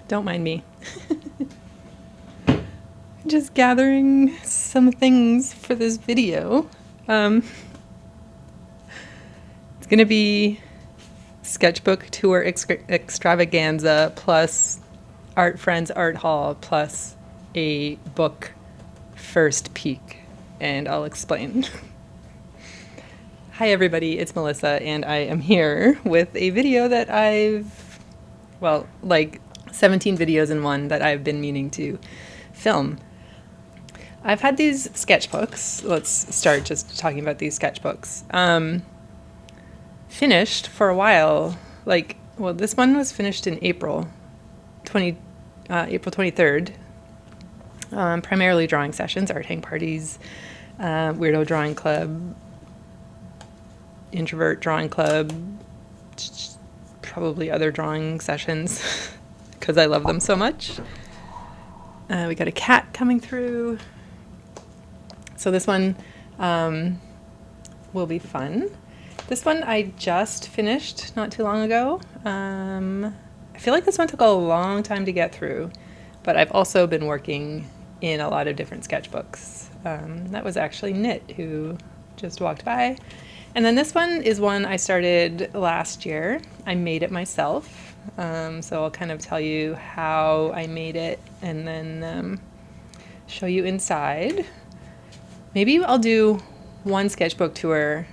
Don't mind me. Just gathering some things for this video. It's gonna be sketchbook tour extravaganza plus Art Friends Art Hall plus a book first peek, and I'll explain. Hi everybody, it's Melissa, and I am here with a video that like 17 videos in one that I've been meaning to film. I've had these sketchbooks, let's start just talking about these sketchbooks, finished for a while. This one was finished in April 23rd. Primarily drawing sessions, art hang parties, weirdo drawing club, introvert drawing club, probably other drawing sessions because I love them so much. We got a cat coming through. So this one will be fun. This one I just finished not too long ago. I feel like this one took a long time to get through, but I've also been working in a lot of different sketchbooks. That was actually Knit who just walked by. And then this one is one I started last year. I made it myself. So I'll kind of tell you how I made it and then show you inside. Maybe I'll do one sketchbook tour,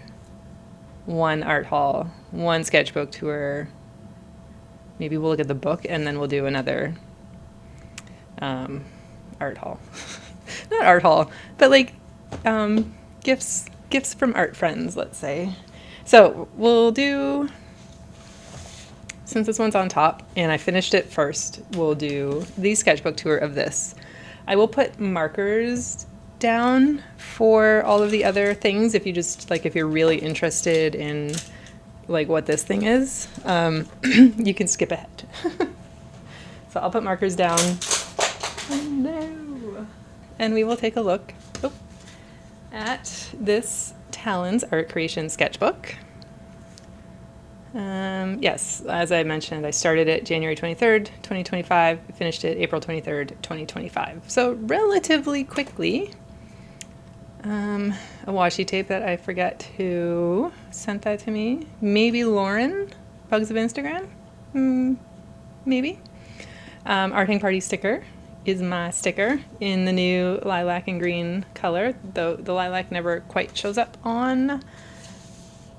one art haul, one sketchbook tour. Maybe we'll look at the book and then we'll do another art haul. Not art haul, but like gifts from art friends, let's say. So we'll do, since this one's on top and I finished it first, we'll do the sketchbook tour of this. I will put markers down for all of the other things if you just if you're really interested in what this thing is. You can skip ahead. So I'll put markers down. Oh no. And we will take a look at this Talon's Art Creation sketchbook. Yes, as I mentioned, I started it January 23rd, 2025, finished it April 23rd, 2025. So relatively quickly. A washi tape that I forget who sent that to me. Maybe Lauren, Bugs of Instagram? Maybe. Art Hang Party sticker is my sticker in the new lilac and green color, though the lilac never quite shows up on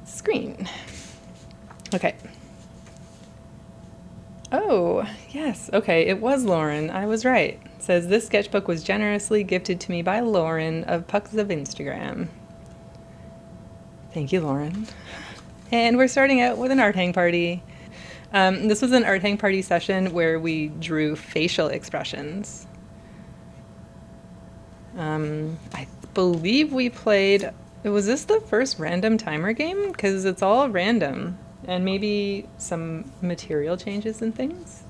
screen. Okay. Oh, yes. Okay, it was Lauren. I was right. It says this sketchbook was generously gifted to me by Lauren of Pucks of Instagram. Thank you, Lauren. And we're starting out with an art hang party. This was an art hang party session where we drew facial expressions. I believe we played, was this the first random timer game? Because it's all random. And maybe some material changes and things.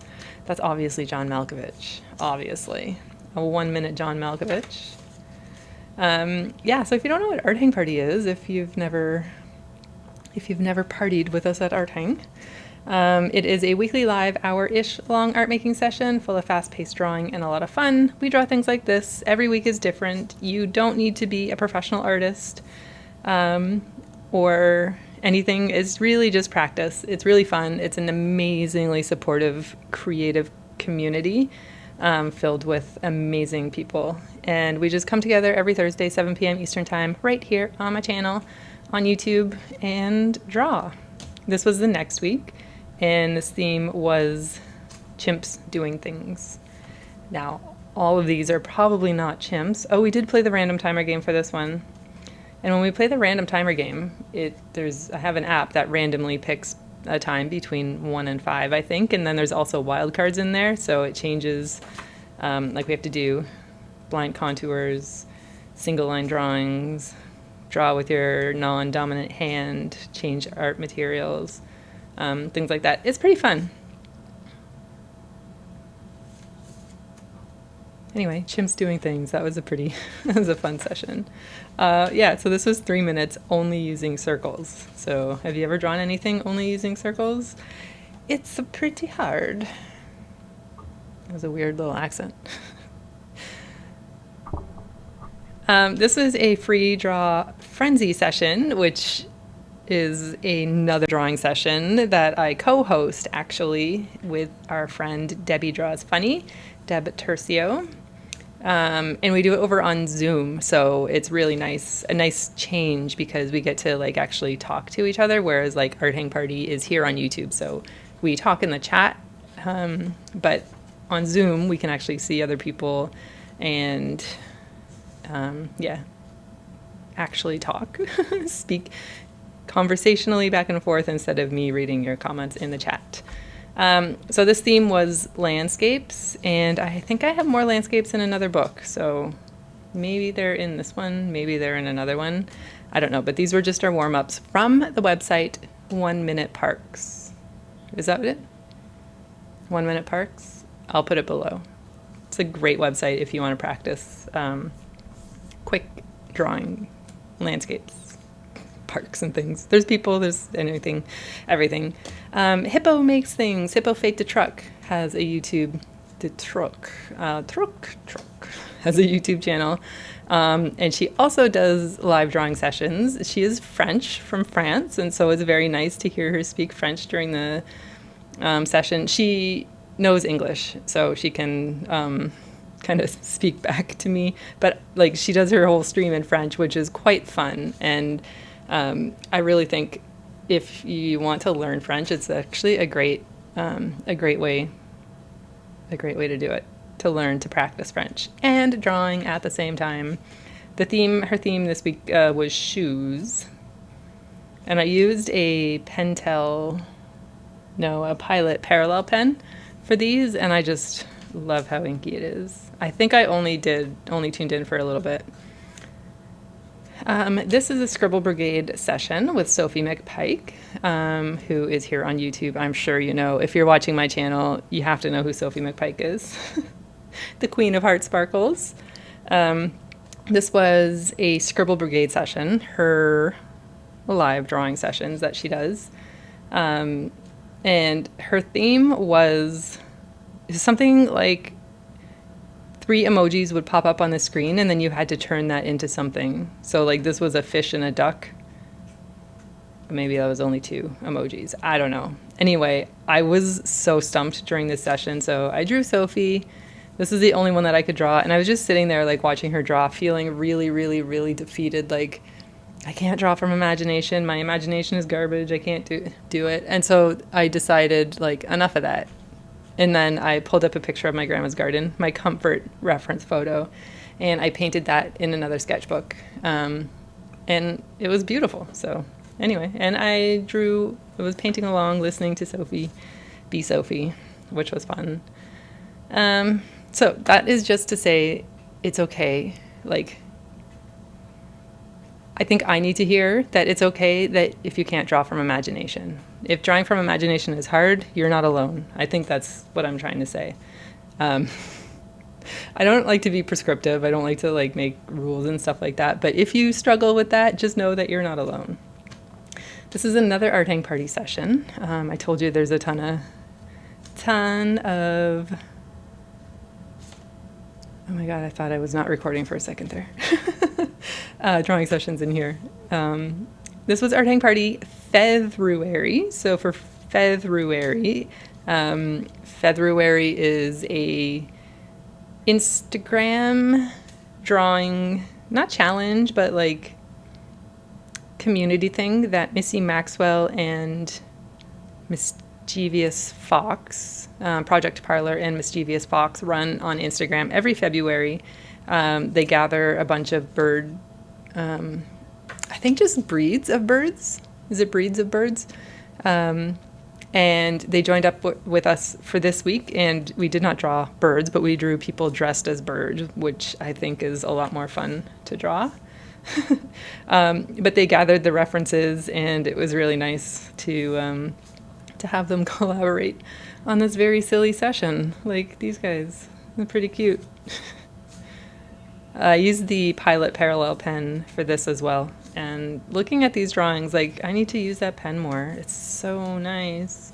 That's obviously John Malkovich. Obviously. A 1 minute John Malkovich. Yeah, so if you don't know what Art Hang Party is, if you've never partied with us at Art Hang, it is a weekly live hour-ish long art making session full of fast-paced drawing and a lot of fun. We draw things like this. Every week is different. You don't need to be a professional artist or anything. Is really just practice. It's really fun. It's an amazingly supportive, creative community filled with amazing people. And we just come together every Thursday, 7 p.m. Eastern Time, right here on my channel, on YouTube, and draw. This was the next week, and this theme was chimps doing things. Now, all of these are probably not chimps. Oh, we did play the random timer game for this one. And when we play the random timer game, I have an app that randomly picks a time between 1 and 5, I think, and then there's also wildcards in there, so it changes. We have to do blind contours, single line drawings, draw with your non-dominant hand, change art materials, things like that. It's pretty fun. Anyway, chimps doing things. That was that was a fun session. Yeah, so this was 3 minutes only using circles. So have you ever drawn anything only using circles? It's pretty hard. was a weird little accent. This was a free draw frenzy session, which is another drawing session that I co-host actually with our friend Debbie Draws Funny, Deb Tercio. And we do it over on Zoom, so it's really nice, a nice change because we get to like actually talk to each other, whereas like Art Hang Party is here on YouTube, so we talk in the chat, but on Zoom we can actually see other people and yeah, actually talk, speak conversationally back and forth instead of me reading your comments in the chat. So this theme was landscapes, and I think I have more landscapes in another book, so maybe they're in this one, maybe they're in another one. I don't know, but these were just our warm-ups from the website 1 Minute Parks. Is that it? 1 Minute Parks? I'll put it below. It's a great website if you want to practice quick drawing landscapes, parks and things. There's people, there's anything, everything. Hippo Makes Things. Hippo Fate the Truck has a YouTube, truck has a YouTube channel. And she also does live drawing sessions. She is French, from France, and so it's very nice to hear her speak French during the session. She knows English, so she can kind of speak back to me, but like she does her whole stream in French, which is quite fun. And I really think if you want to learn French, it's actually a great way to do it, to learn to practice French and drawing at the same time. Her theme this week was shoes, and I used a Pilot parallel pen for these, and I just love how inky it is. I think I only tuned in for a little bit. This is a Scribble Brigade session with Sophie McPike, who is here on YouTube. I'm sure you know. If you're watching my channel, you have to know who Sophie McPike is. The Queen of Heart Sparkles. This was a Scribble Brigade session, her live drawing sessions that she does. And her theme was something like 3 emojis would pop up on the screen, and then you had to turn that into something. So like this was a fish and a duck. Maybe that was only 2 emojis. I don't know. Anyway, I was so stumped during this session, so I drew Sophie. This is the only one that I could draw, and I was just sitting there like watching her draw, feeling really, really, really defeated. Like, I can't draw from imagination. My imagination is garbage. I can't do it. And so I decided, like, enough of that. And then I pulled up a picture of my grandma's garden, my comfort reference photo, and I painted that in another sketchbook. And it was beautiful. So anyway, and I was painting along, listening to Sophie be Sophie, which was fun. So that is just to say it's okay. Like, I think I need to hear that it's okay that if you can't draw from imagination. If drawing from imagination is hard, you're not alone. I think that's what I'm trying to say. I don't like to be prescriptive. I don't like to like make rules and stuff like that. But if you struggle with that, just know that you're not alone. This is another Art Hang Party session. I told you there's a ton of... Oh my God, I thought I was not recording for a second there. Drawing sessions in here. This was Art Hang Party February. So for February, February is a Instagram drawing, not challenge, but like community thing that Missy Maxwell and Mischievous Fox, Project Parlor and Mischievous Fox run on Instagram every February. They gather a bunch of I think just breeds of birds. Is it breeds of birds? And they joined up with us for this week, and we did not draw birds, but we drew people dressed as birds, which I think is a lot more fun to draw. But they gathered the references, and it was really nice to have them collaborate on this very silly session. Like these guys, they're pretty cute. I used the Pilot parallel pen for this as well. And looking at these drawings, like, I need to use that pen more. It's so nice.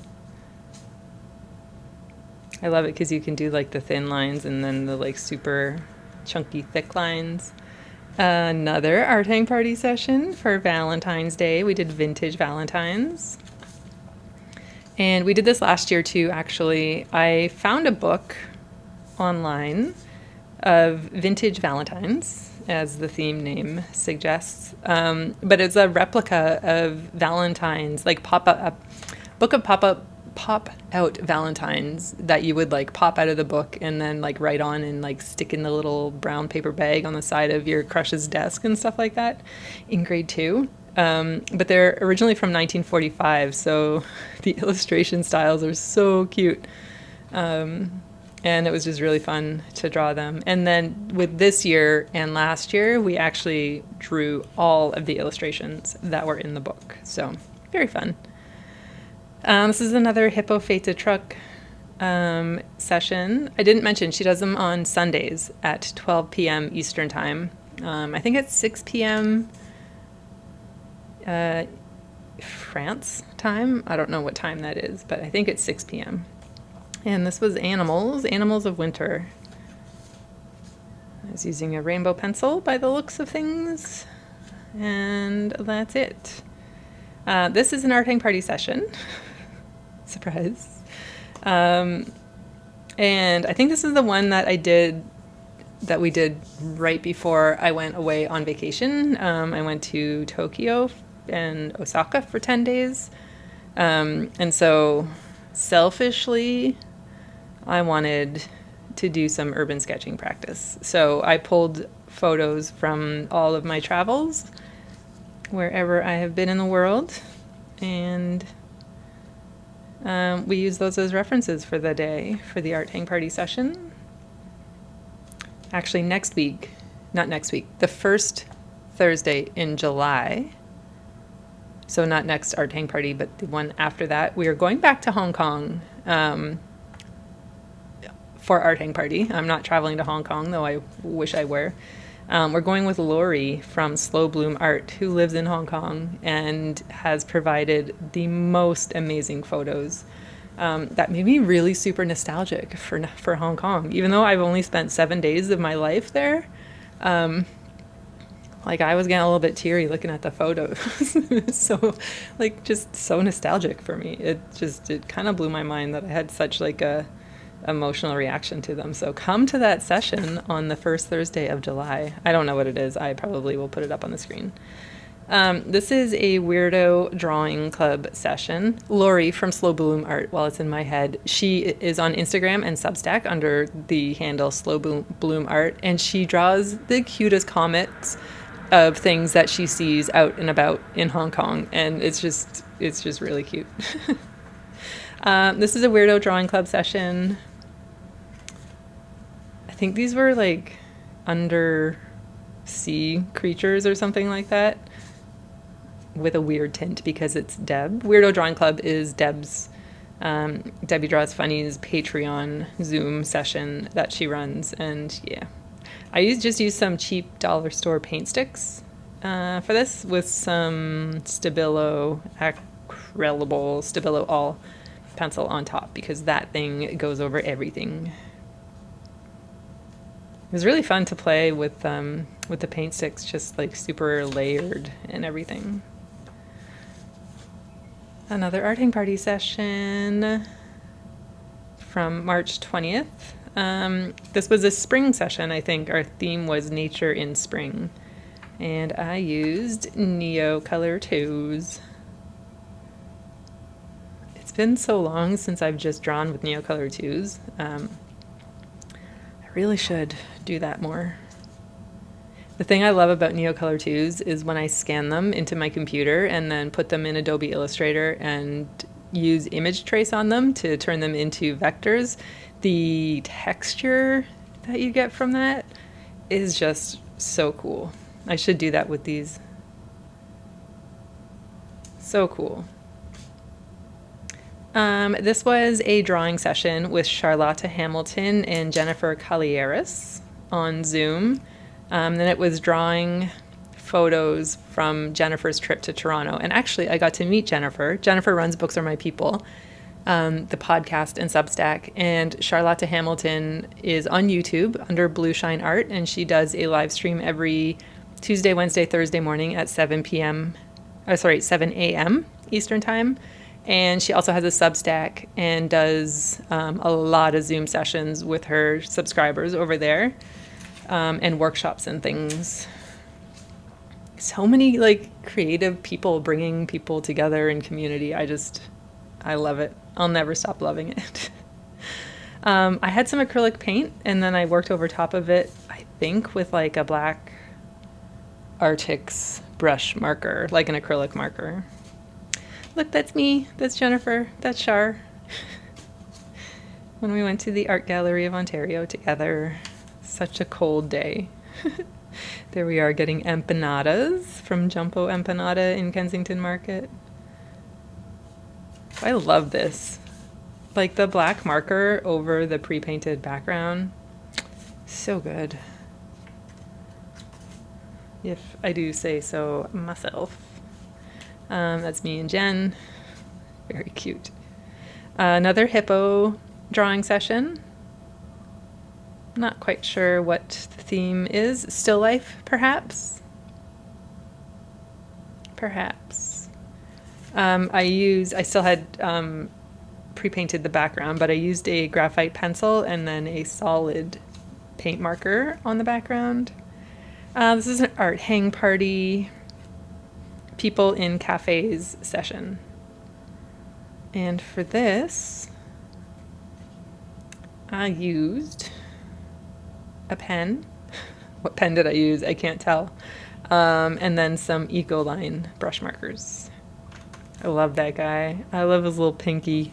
I love it because you can do like the thin lines and then the like super chunky thick lines. Another art hang party session for Valentine's Day. We did vintage Valentines. And we did this last year too, actually. I found a book online of vintage Valentines, as the theme name suggests. But it's a replica of Valentines, like book of pop out Valentines that you would like pop out of the book and then like write on and like stick in the little brown paper bag on the side of your crush's desk and stuff like that in grade 2. But they're originally from 1945, so the illustration styles are so cute. And it was just really fun to draw them. And then with this year and last year, we actually drew all of the illustrations that were in the book. So very fun. This is another Hippo Feta Truck session. I didn't mention she does them on Sundays at 12 p.m. Eastern Time. I think it's 6 p.m. France time. I don't know what time that is, but I think it's 6 p.m. And this was Animals of Winter. I was using a rainbow pencil by the looks of things. And that's it. This is an art hang party session. Surprise. And I think this is the one that we did right before I went away on vacation. I went to Tokyo and Osaka for 10 days. And so selfishly, I wanted to do some urban sketching practice. So I pulled photos from all of my travels, wherever I have been in the world, and we use those as references for the day, for the art hang party session. Actually, the first Thursday in July, so not next art hang party, but the one after that, we are going back to Hong Kong for art hang party. I'm not traveling to Hong Kong, though I wish I were. We're going with Lori from Slow Bloom Art, who lives in Hong Kong and has provided the most amazing photos that made me really super nostalgic for Hong Kong. Even though I've only spent 7 days of my life there, like I was getting a little bit teary looking at the photos. So, like, just so nostalgic for me. It kind of blew my mind that I had such like a emotional reaction to them. So come to that session on the first Thursday of July. I don't know what it is. I probably will put it up on the screen. This is a weirdo drawing club session. Lori from Slow Bloom Art, while it's in my head, she is on Instagram and Substack under the handle Slow Bloom Art, and she draws the cutest comics of things that she sees out and about in Hong Kong, and it's just really cute. This is a weirdo drawing club session. I think these were like undersea creatures or something like that, with a weird tint because it's Deb. Weirdo Drawing Club is Deb's, Debbie Draws Funny's Patreon Zoom session that she runs, and yeah. I just used some cheap dollar store paint sticks for this with some Stabilo All pencil on top because that thing goes over everything. It was really fun to play with the paint sticks, just like super layered and everything. Another art hang party session from March 20th. This was a spring session, I think. Our theme was nature in spring. And I used Neo Color 2s. It's been so long since I've just drawn with Neo Color 2s. I really should do that more. The thing I love about Neo Color 2s is when I scan them into my computer and then put them in Adobe Illustrator and use image trace on them to turn them into vectors, the texture that you get from that is just so cool. I should do that with these. So cool. This was a drawing session with Charlotta Hamilton and Jennifer Calieris on Zoom. Then it was drawing photos from Jennifer's trip to Toronto. And actually, I got to meet Jennifer. Jennifer runs Books Are My People. the podcast and Substack. And Charlotte Hamilton is on YouTube under Blue Shine Art, and she does a live stream every Tuesday, Wednesday, Thursday morning at 7 a.m. Eastern Time. And she also has a Substack and does a lot of Zoom sessions with her subscribers over there, and workshops and things. So many like creative people bringing people together in community. I love it. I'll never stop loving it. I had some acrylic paint, and then I worked over top of it, I think, with like a black Artix brush marker, like an acrylic marker. Look, that's me. That's Jennifer. That's Char. When we went to the Art Gallery of Ontario together. Such a cold day. There we are getting empanadas from Jumbo Empanada in Kensington Market. I love this. Like the black marker over the pre-painted background. So good. If I do say so myself. That's me and Jen. Very cute. Another hippo drawing session. Not quite sure what the theme is. Still life, perhaps? Perhaps. I still had pre-painted the background, but I used a graphite pencil and then a solid paint marker on the background. This is an art hang party, people in cafes session. And for this, I used a pen. What pen did I use? I can't tell. And then some Ecoline brush markers. I love that guy. I love his little pinky.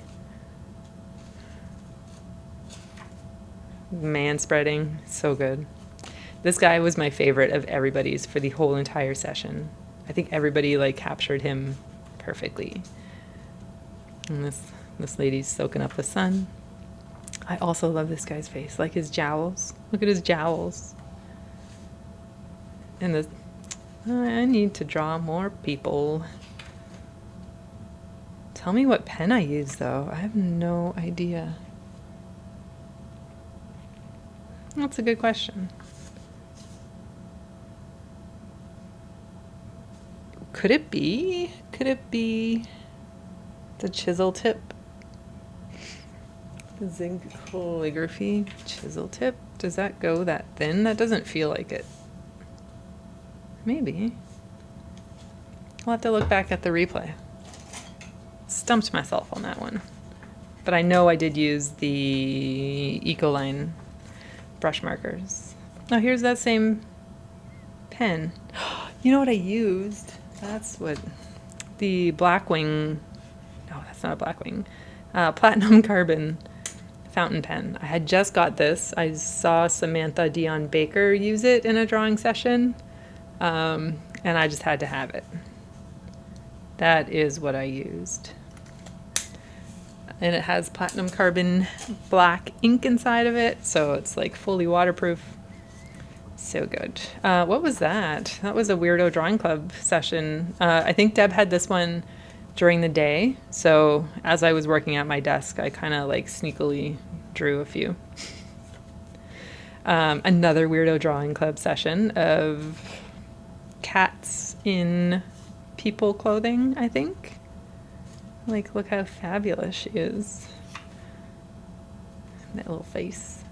Man spreading. So good. This guy was my favorite of everybody's for the whole entire session. I think everybody like captured him perfectly. And this lady's soaking up the sun. I also love this guy's face, like his jowls. Look at his jowls. And I need to draw more people. Tell me what pen I use, though. I have no idea. That's a good question. Could it be the chisel tip? The Zig calligraphy chisel tip? Does that go that thin? That doesn't feel like it. Maybe. I'll have to look back at the replay. Stumped myself on that one. But I know I did use the Ecoline brush markers. Oh, here's that same pen. You know what I used? That's what the Blackwing. No, that's not a Blackwing. Platinum Carbon fountain pen. I had just got this. I saw Samantha Dion Baker use it in a drawing session, and I just had to have it. That is what I used. And it has platinum carbon black ink inside of it, so it's like fully waterproof. So good. What was that? That was a Weirdo Drawing Club session. I think Deb had this one during the day, so as I was working at my desk, I kind of like sneakily drew a few. Another Weirdo Drawing Club session of cats in people clothing, I think. Like, look how fabulous she is. That little face.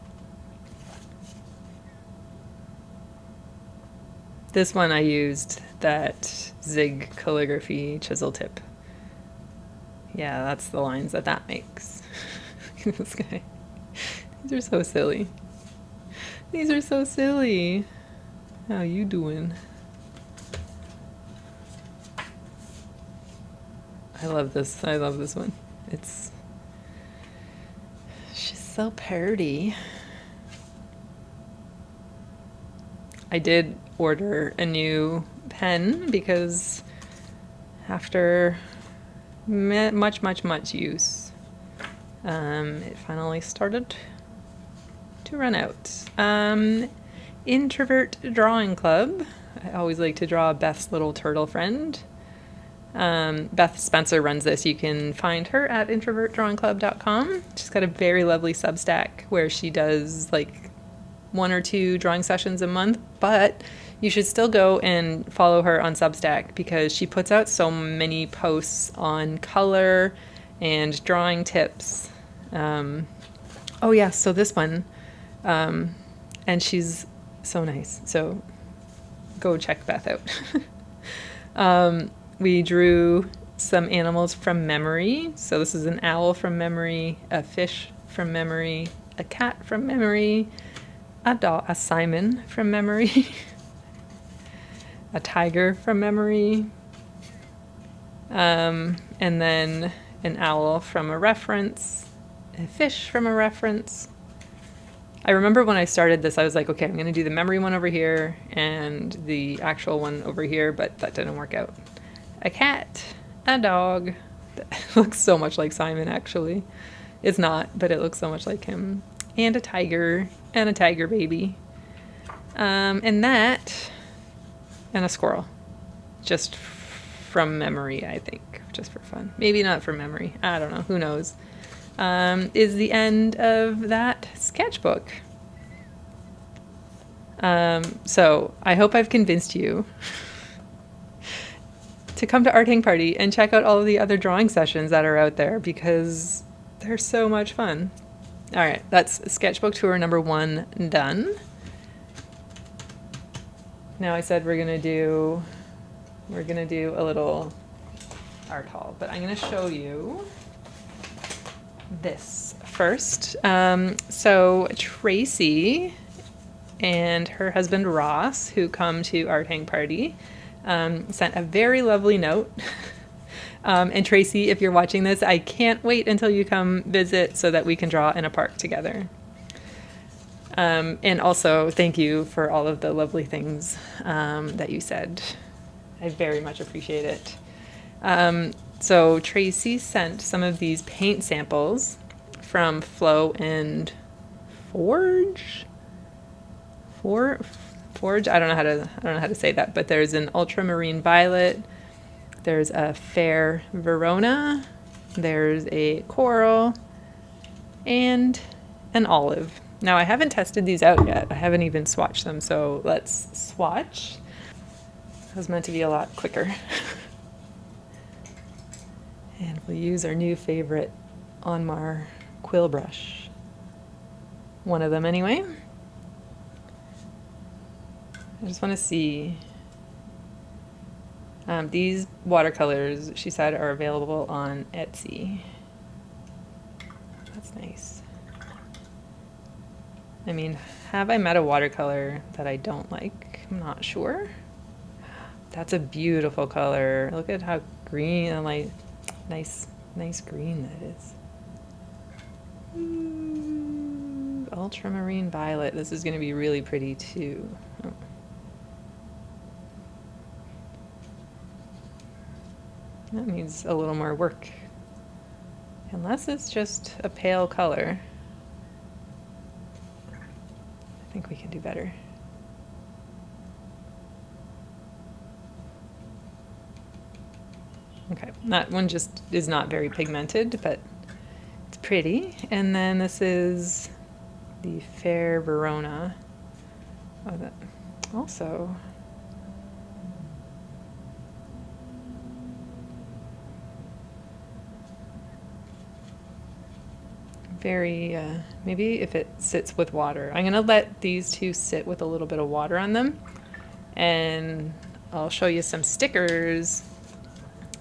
This one I used that Zig calligraphy chisel tip. Yeah, that's the lines that makes. Look at this guy. These are so silly. These are so silly. How you doing? I love this. I love this one. She's so pretty. I did order a new pen because after much use, it finally started to run out. Introvert Drawing Club. I always like to draw Beth's little turtle friend. Beth Spencer runs this. You can find her at introvertdrawingclub.com. She's got a very lovely Substack where she does like 1 or 2 drawing sessions a month, but you should still go and follow her on Substack because she puts out so many posts on color and drawing tips. Oh yeah, so this one, and she's so nice. So go check Beth out. We drew some animals from memory. So this is an owl from memory, a fish from memory, a cat from memory, a Simon from memory, a tiger from memory, and then an owl from a reference, a fish from a reference. I remember when I started this, I was like, okay, I'm going to do the memory one over here and the actual one over here, but that didn't work out. A cat, a dog. That looks so much like Simon, actually. It's not, but it looks so much like him. And a tiger, and a tiger baby. And a squirrel. Just from memory, I think. Just for fun. Maybe not from memory. I don't know. Who knows? Is the end of that sketchbook. So I hope I've convinced you to come to Art Hang Party and check out all of the other drawing sessions that are out there because they're so much fun. All right, that's sketchbook tour number 1 done. Now I said we're gonna do a little art haul, but I'm gonna show you this first. So Tracey and her husband Ross, who come to Art Hang Party, sent a very lovely note. And Tracey, if you're watching this, I can't wait until you come visit so that we can draw in a park together. And also, thank you for all of the lovely things that you said. I very much appreciate it. So Tracey sent some of these paint samples from Flow and Forge. Forge. I don't know how to say that, but there's an ultramarine violet. There's a fair Verona. There's a coral and an olive. Now I haven't tested these out yet. I haven't even swatched them, so let's swatch. It was meant to be a lot quicker. And we'll use our new favorite Onmar quill brush. One of them anyway. I just want to see. These watercolors, she said, are available on Etsy. That's nice. I mean, have I met a watercolor that I don't like? I'm not sure. That's a beautiful color. Look at how green and like nice green that is. Ooh, ultramarine violet. This is going to be really pretty too. Oh. That needs a little more work. Unless it's just a pale color. I think we can do better. Okay, that one just is not very pigmented, but it's pretty. And then this is the Fair Verona. Oh, that also. Very, maybe if it sits with water. I'm gonna let these two sit with a little bit of water on them, and I'll show you some stickers,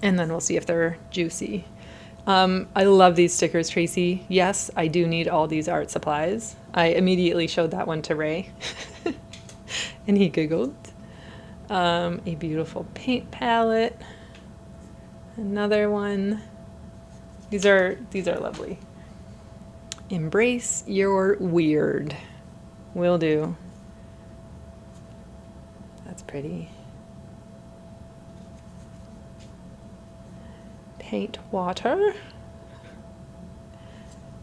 and then we'll see if they're juicy. I love these stickers, Tracey. Yes, I do need all these art supplies. I immediately showed that one to Ray, and he giggled. A beautiful paint palette. Another one. These are lovely. Embrace your weird. Will do. That's pretty. Paint water.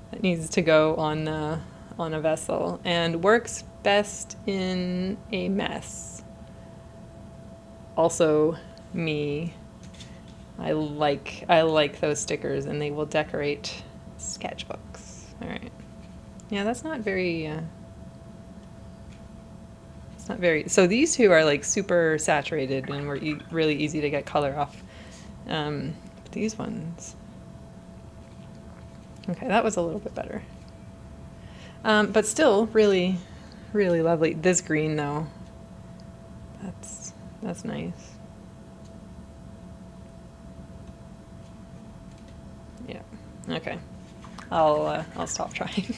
That needs to go on a vessel and works best in a mess. Also me. I like those stickers, and they will decorate sketchbooks. All right. Yeah, that's not very, it's not very, so these two are like super saturated and were really easy to get color off. But these ones, okay, that was a little bit better. But still really, really lovely. This green though, that's nice. Yeah, okay. I'll stop trying.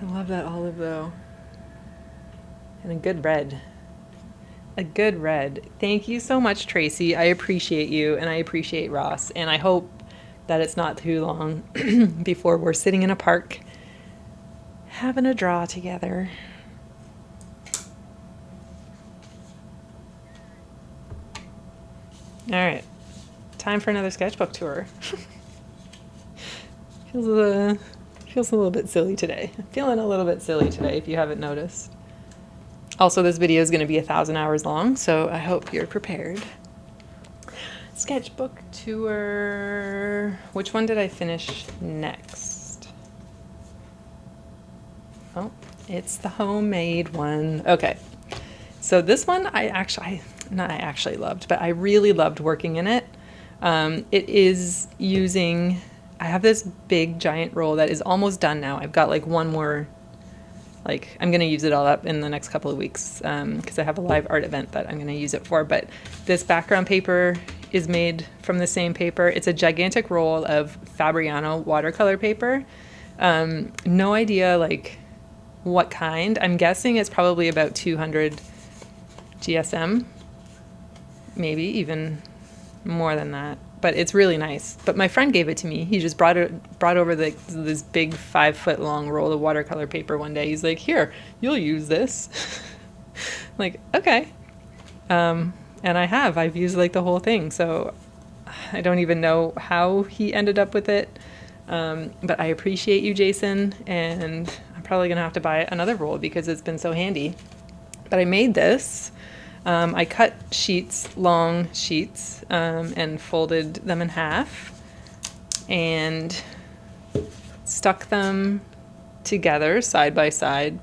I love that olive though. And a good red. A good red. Thank you so much, Tracey. I appreciate you, and I appreciate Ross, and I hope that it's not too long before we're sitting in a park having a draw together. All right, time for another sketchbook tour. Feels a little bit silly today. I'm feeling a little bit silly today, if you haven't noticed. Also, this video is going to be 1,000 hours long, so I hope you're prepared. Sketchbook tour. Which one did I finish next? Oh, it's the homemade one. Okay. So this one I actually loved, but I really loved working in it. It is using, I have this big giant roll that is almost done now. I've got like one more, like I'm going to use it all up in the next couple of weeks because I have a live art event that I'm going to use it for. But this background paper is made from the same paper. It's a gigantic roll of Fabriano watercolor paper. No idea like what kind. I'm guessing it's probably about 200 GSM, maybe even more than that. But it's really nice. But my friend gave it to me. He just brought over this big 5-foot long roll of watercolor paper one day. He's like, "Here, you'll use this." I'm like, okay. And I've used like the whole thing. So I don't even know how he ended up with it. But I appreciate you, Jason. And I'm probably going to have to buy another roll because it's been so handy. But I made this. I cut long sheets, and folded them in half and stuck them together side by side.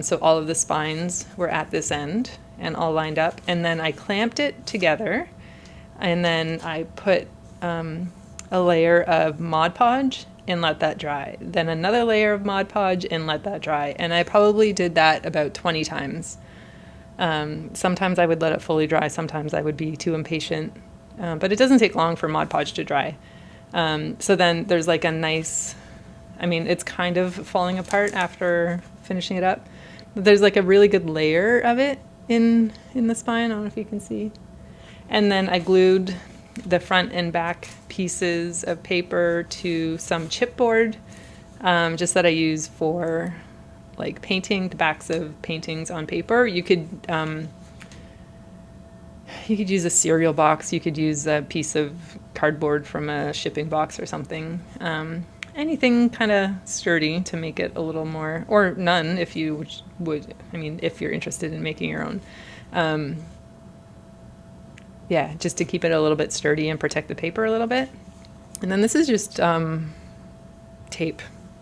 So all of the spines were at this end and all lined up. And then I clamped it together, and then I put a layer of Mod Podge and let that dry. Then another layer of Mod Podge and let that dry. And I probably did that about 20 times. Sometimes I would let it fully dry. Sometimes I would be too impatient. But it doesn't take long for Mod Podge to dry. So then there's like a nice, I mean, it's kind of falling apart after finishing it up. But there's like a really good layer of it in the spine. I don't know if you can see. And then I glued the front and back pieces of paper to some chipboard, just that I use for like painting the backs of paintings on paper. You could use a cereal box. You could use a piece of cardboard from a shipping box or something. Anything kind of sturdy to make it a little more, or none if you would, I mean, if you're interested in making your own. Yeah, just to keep it a little bit sturdy and protect the paper a little bit. And then this is just tape.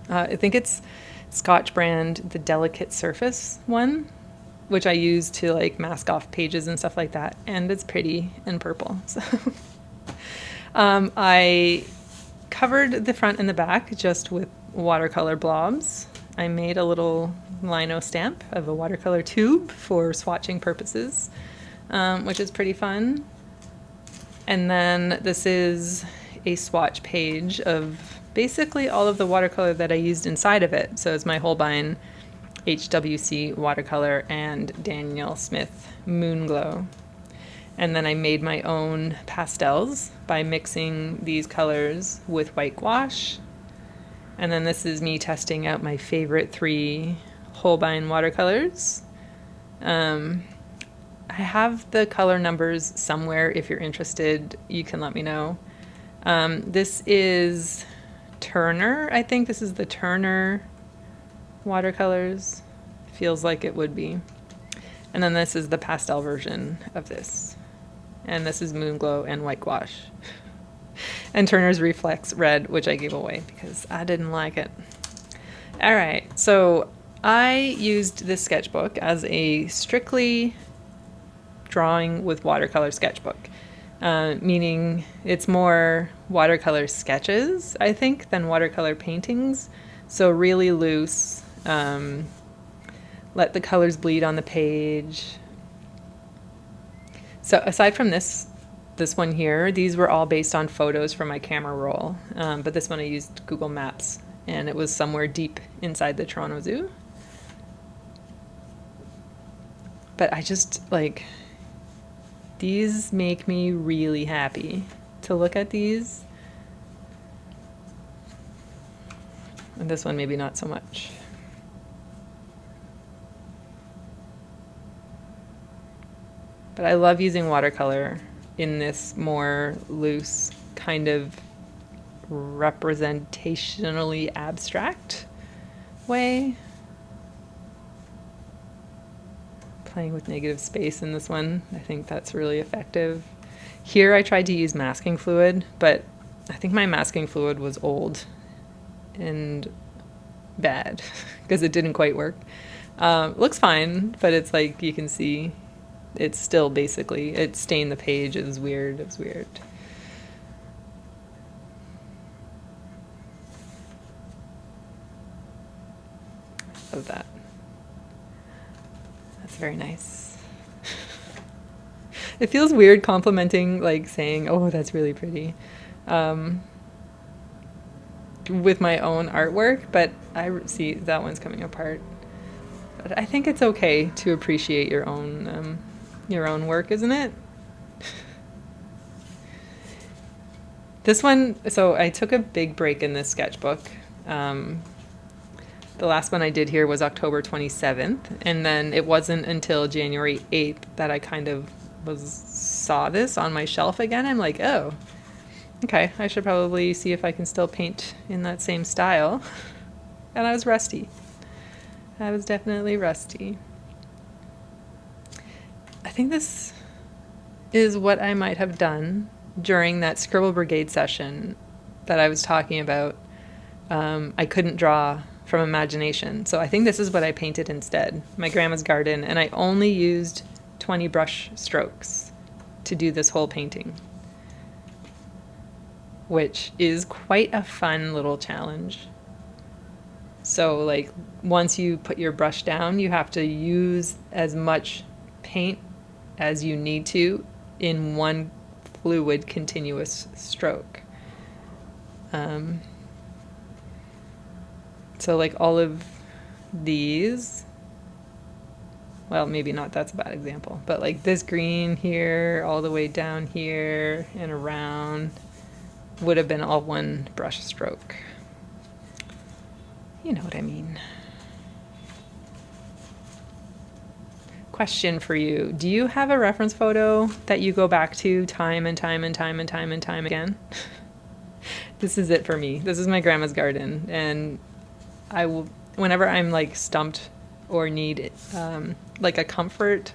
I think it's Scotch brand, the Delicate Surface one, which I use to like mask off pages and stuff like that. And it's pretty and purple. So I covered the front and the back just with watercolor blobs. I made a little lino stamp of a watercolor tube for swatching purposes, which is pretty fun. And then this is a swatch page of basically all of the watercolor that I used inside of it. So it's my Holbein HWC watercolor and Daniel Smith Moonglow. And then I made my own pastels by mixing these colors with white gouache. And then this is me testing out my favorite 3 Holbein watercolors. I have the color numbers somewhere. If you're interested, you can let me know. This is Turner. I think this is the Turner watercolors. Feels like it would be. And then this is the pastel version of this. And this is Moon Glow and White Gouache. And Turner's Reflex Red, which I gave away because I didn't like it. All right, so I used this sketchbook as a strictly drawing with watercolor sketchbook, meaning it's more watercolor sketches, I think, than watercolor paintings. So really loose, let the colors bleed on the page. So aside from this one here, these were all based on photos from my camera roll, but this one I used Google Maps, and it was somewhere deep inside the Toronto Zoo. But I just, like, these make me really happy to look at these. And this one maybe not so much. But I love using watercolor in this more loose, kind of representationally abstract way. Playing with negative space in this one, I think that's really effective. Here I tried to use masking fluid, but I think my masking fluid was old and bad because it didn't quite work. Looks fine, but it's like you can see it's still basically, it stained the page. It was weird. It was weird. Love that. That's very nice. It feels weird complimenting, like saying, oh, that's really pretty, with my own artwork, but I see that one's coming apart. But I think it's okay to appreciate your own work, isn't it? This one, so I took a big break in this sketchbook. The last one I did here was October 27th, and then it wasn't until January 8th that I kind of saw this on my shelf again. I'm like, oh, okay, I should probably see if I can still paint in that same style. And I was rusty. I was definitely rusty. I think this is what I might have done during that Scribble Brigade session that I was talking about. I couldn't draw from imagination, so I think this is what I painted instead. My grandma's garden, and I only used 20 brush strokes to do this whole painting, which is quite a fun little challenge. So like once you put your brush down, you have to use as much paint as you need to in one fluid continuous stroke. So like all of these, well, maybe not, that's a bad example, but like this green here, all the way down here and around would have been all one brush stroke. You know what I mean. Question for you. Do you have a reference photo that you go back to time and time and time and time and time again? This is it for me. This is my grandma's garden, and I will, whenever I'm like stumped or need like a comfort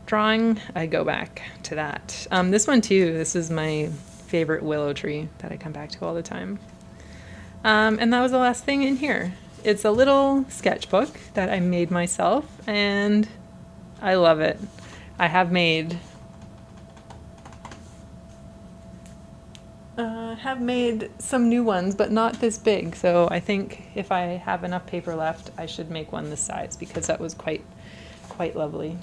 drawing, I go back to that. This one too, this is my favorite willow tree that I come back to all the time. And that was the last thing in here. It's a little sketchbook that I made myself, and I love it. I have made some new ones, but not this big. So I think if I have enough paper left, I should make one this size because that was quite lovely.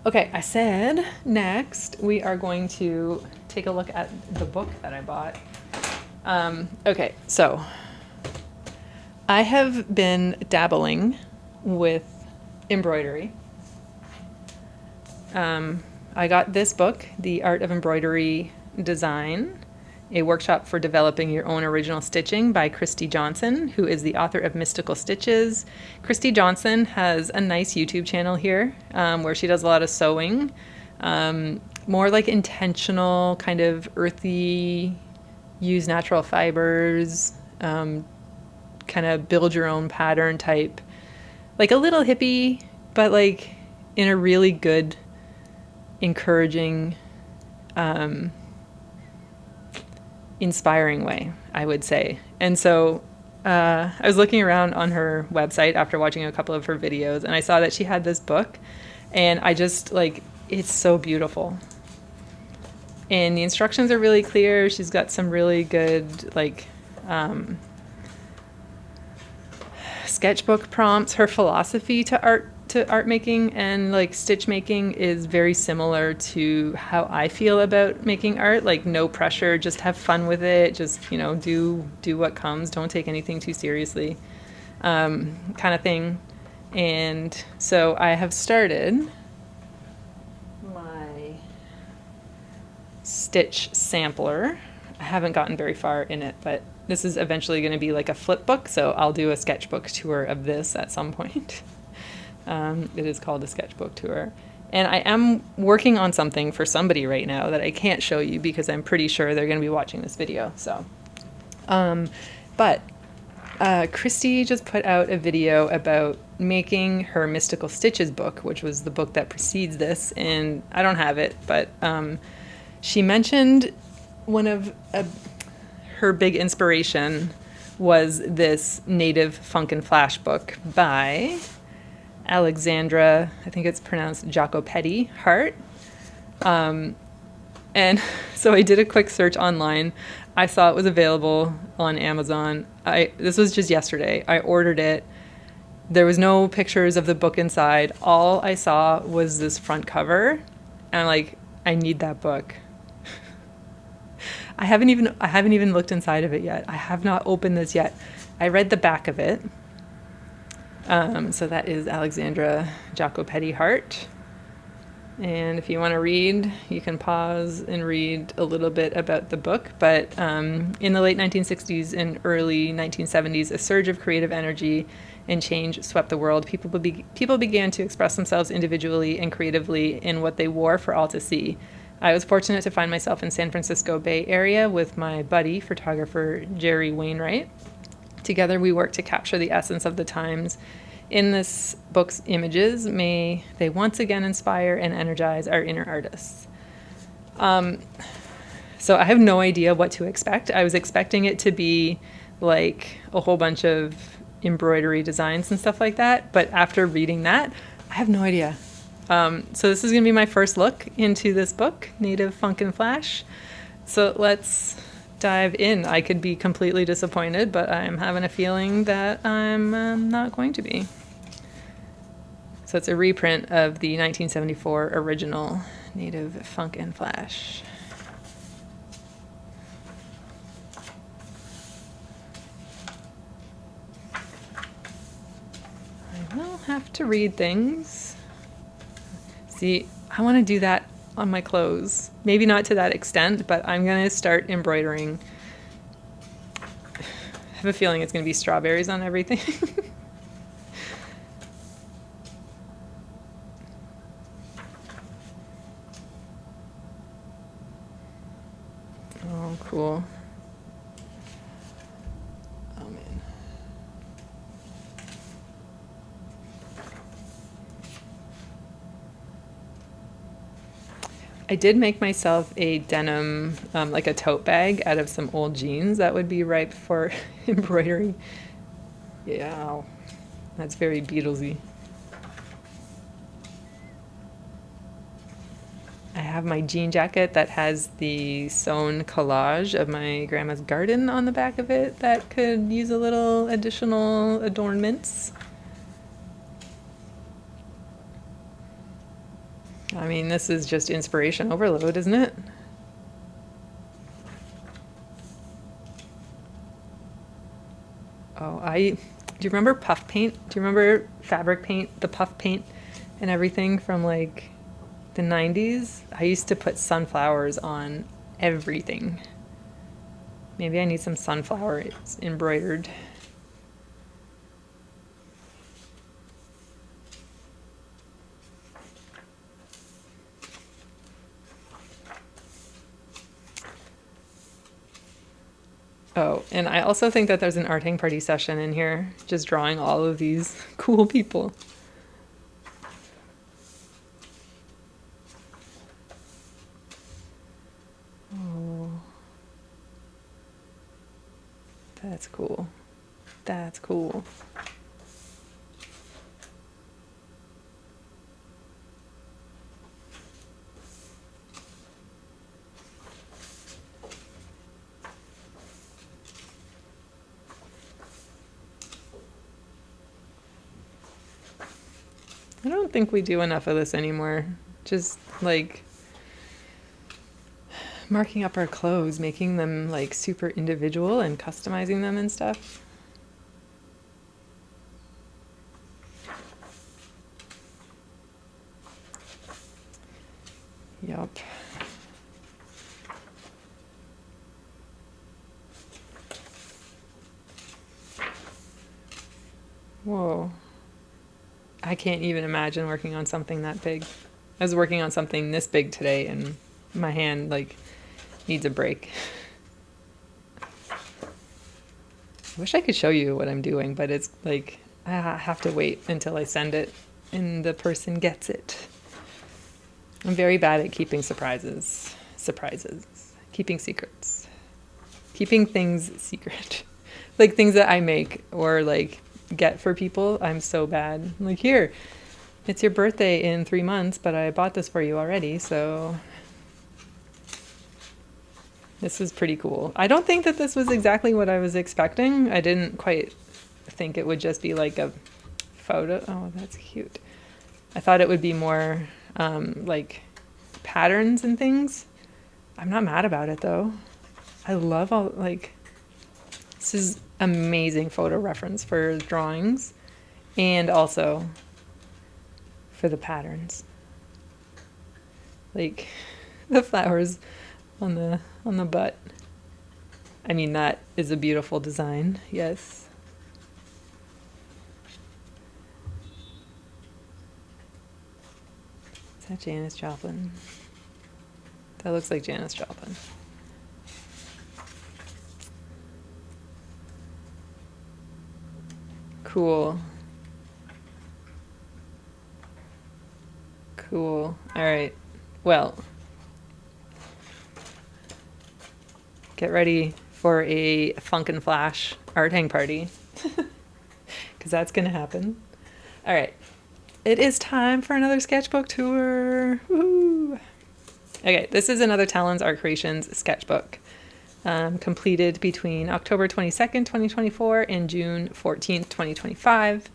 Okay, I said next we are going to take a look at the book that I bought. Okay, so I have been dabbling with embroidery. I got this book, The Art of Embroidery Design, a workshop for developing your own original stitching by Christy Johnson, who is the author of Mystical Stitches. Christy Johnson has a nice YouTube channel here where she does a lot of sewing, more like intentional, kind of earthy, use natural fibers, kind of build your own pattern type, like a little hippie, but like in a really good, encouraging, inspiring way, I would say. And so I was looking around on her website after watching a couple of her videos, and I saw that she had this book, and I just like, it's so beautiful. And the instructions are really clear. She's got some really good like sketchbook prompts. Her philosophy to art making and like stitch making is very similar to how I feel about making art. Like no pressure, just have fun with it. Just, you know, do what comes. Don't take anything too seriously, kind of thing. And so I have started my stitch sampler. I haven't gotten very far in it, but this is eventually going to be like a flip book, so I'll do a sketchbook tour of this at some point. It is called a sketchbook tour. And I am working on something for somebody right now that I can't show you because I'm pretty sure they're going to be watching this video. So, but Christy just put out a video about making her Mystical Stitches book, which was the book that precedes this, and I don't have it, but she mentioned one of her big inspiration was this Native Funk and Flash book by Alexandra, I think it's pronounced Jacopetti Hart. And so I did a quick search online. I saw it was available on Amazon. This was just yesterday. I ordered it. There was no pictures of the book inside. All I saw was this front cover. And I'm like, I need that book. I haven't even looked inside of it yet. I have not opened this yet. I read the back of it. So that is Alexandra Jacopetti Hart. And if you want to read, you can pause and read a little bit about the book. But in the late 1960s and early 1970s, a surge of creative energy and change swept the world. People began to express themselves individually and creatively in what they wore for all to see. I was fortunate to find myself in San Francisco Bay Area with my buddy, photographer Jerry Wainwright. Together we worked to capture the essence of the times. In this book's images, may they once again inspire and energize our inner artists. So I have no idea what to expect. I was expecting it to be like a whole bunch of embroidery designs and stuff like that, but after reading that, I have no idea. So this is going to be my first look into this book, Native Funk and Flash. So let's dive in. I could be completely disappointed, but I'm having a feeling that I'm not going to be. So it's a reprint of the 1974 original Native Funk and Flash. I will have to read things. See, I want to do that on my clothes. Maybe not to that extent, but I'm going to start embroidering. I have a feeling it's going to be strawberries on everything. Oh, cool. Oh, man. I did make myself a denim, like a tote bag out of some old jeans that would be ripe for embroidery. Yeah, that's very Beatlesy. I have my jean jacket that has the sewn collage of my grandma's garden on the back of it that could use a little additional adornments. I mean, this is just inspiration overload, isn't it? Oh, do you remember puff paint? Do you remember fabric paint, the puff paint and everything from like the 90s? I used to put sunflowers on everything. Maybe I need some sunflowers embroidered. Oh, and I also think that there's an arting party session in here, just drawing all of these cool people. That's cool. That's cool. I don't think we do enough of this anymore. Just like marking up our clothes, making them like super individual and customizing them and stuff. Yup. Whoa. I can't even imagine working on something that big. I was working on something this big today and my hand like needs a break. I wish I could show you what I'm doing, but it's like I have to wait until I send it and the person gets it. I'm very bad at keeping surprises, keeping secrets, keeping things secret. Like things that I make or like get for people, I'm so bad. Like, here, it's your birthday in 3 months, but I bought this for you already, so this is pretty cool. I don't think that this was exactly what I was expecting. I didn't quite think it would just be like a photo. Oh, that's cute. I thought it would be more like patterns and things. I'm not mad about it though. I love all, like, this is amazing photo reference for drawings and also for the patterns. Like the flowers on the butt. I mean, that is a beautiful design. Yes. Is that Janis Joplin? That looks like Janis Joplin. Cool. Cool. All right. Well, get ready for a Funk and Flash art hang party, because that's going to happen. All right. It is time for another sketchbook tour. Woo! Okay, this is another Talons Art Creations sketchbook, completed between October 22nd, 2024 and June 14th, 2025.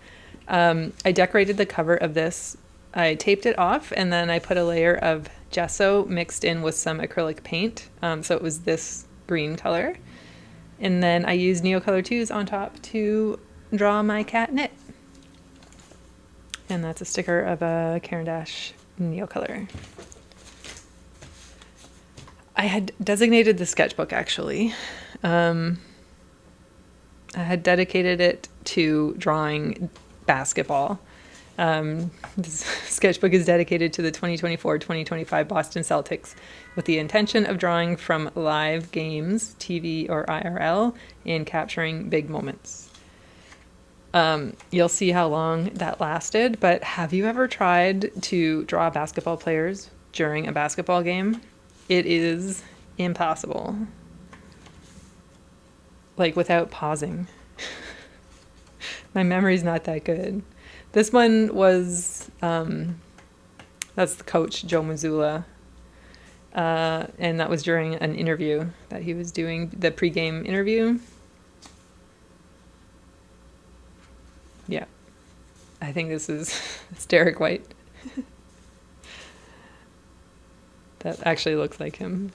I decorated the cover of this. I taped it off and then I put a layer of gesso mixed in with some acrylic paint. So it was this green color. And then I used Neocolor 2s on top to draw my cat Knit. And that's a sticker of a Caran d'Ache Neocolor. I had designated the sketchbook actually. I had dedicated it to drawing basketball. This sketchbook is dedicated to the 2024-2025 Boston Celtics with the intention of drawing from live games, TV or IRL, and capturing big moments. You'll see how long that lasted, but have you ever tried to draw basketball players during a basketball game? It is impossible. Like, without pausing. My memory's not that good. This one was, that's the coach, Joe Mazzulla. And that was during an interview that he was doing, the pregame interview. Yeah. I think this is, it's Derek White. That actually looks like him.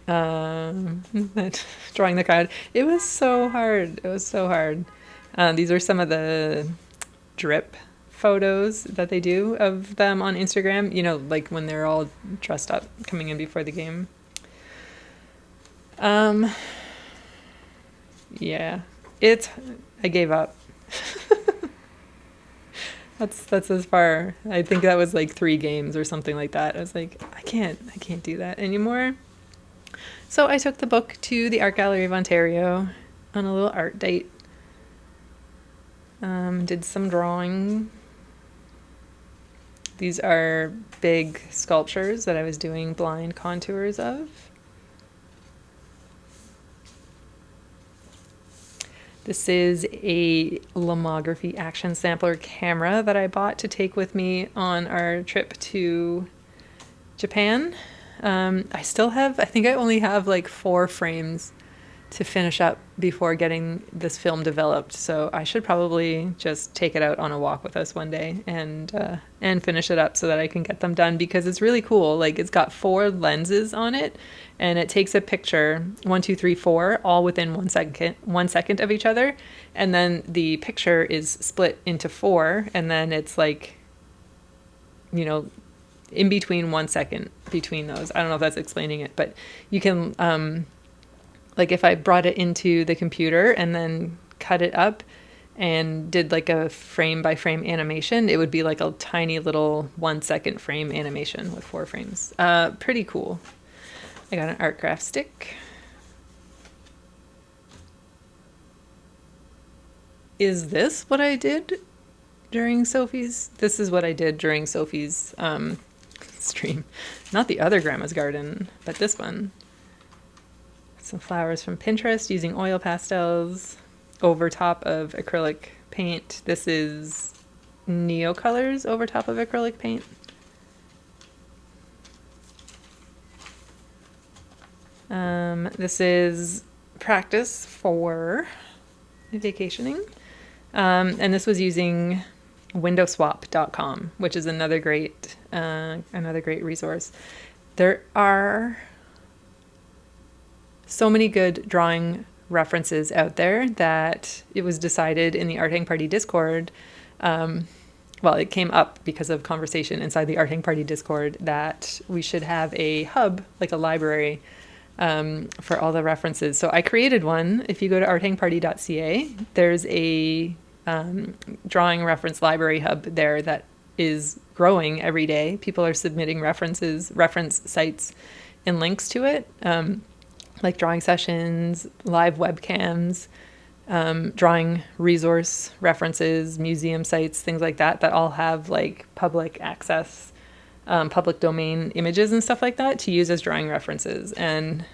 Drawing the crowd. It was so hard. It was so hard. These are some of the drip photos that they do of them on Instagram. You know, like when they're all dressed up coming in before the game. Yeah. I gave up. That's as far. I think that was like 3 games or something like that. I was like, I can't do that anymore. So I took the book to the Art Gallery of Ontario on a little art date. Did some drawing. These are big sculptures that I was doing blind contours of. This is a Lomography action sampler camera that I bought to take with me on our trip to Japan. I think I only have like 4 frames to finish up before getting this film developed. So I should probably just take it out on a walk with us one day and finish it up so that I can get them done, because it's really cool. Like, it's got 4 lenses on it, and it takes a picture 1, 2, 3, 4 all within 1 second of each other, and then the picture is split into 4, and then it's like, you know, in between 1 second between those. I don't know if that's explaining it, but you can like if I brought it into the computer and then cut it up and did like a frame by frame animation, it would be like a tiny little 1 second frame animation with 4 frames. Pretty cool. I got an art craft stick. Is this what I did during Sophie's? This is what I did during Sophie's stream. Not the other grandma's garden, but this one. Some flowers from Pinterest using oil pastels over top of acrylic paint. This is Neocolors over top of acrylic paint. This is practice for vacationing. And this was using windowswap.com, which is another great resource. There are so many good drawing references out there that it was decided in the Art Hang Party Discord, well, it came up because of conversation inside the Art Hang Party Discord, that we should have a hub, like a library, for all the references. So I created one. If you go to arthangparty.ca, there's a drawing reference library hub there that is growing every day. People are submitting references, reference sites, and links to it. Like drawing sessions, live webcams, drawing resource references, museum sites, things like that, that all have like public access, public domain images and stuff like that to use as drawing references. And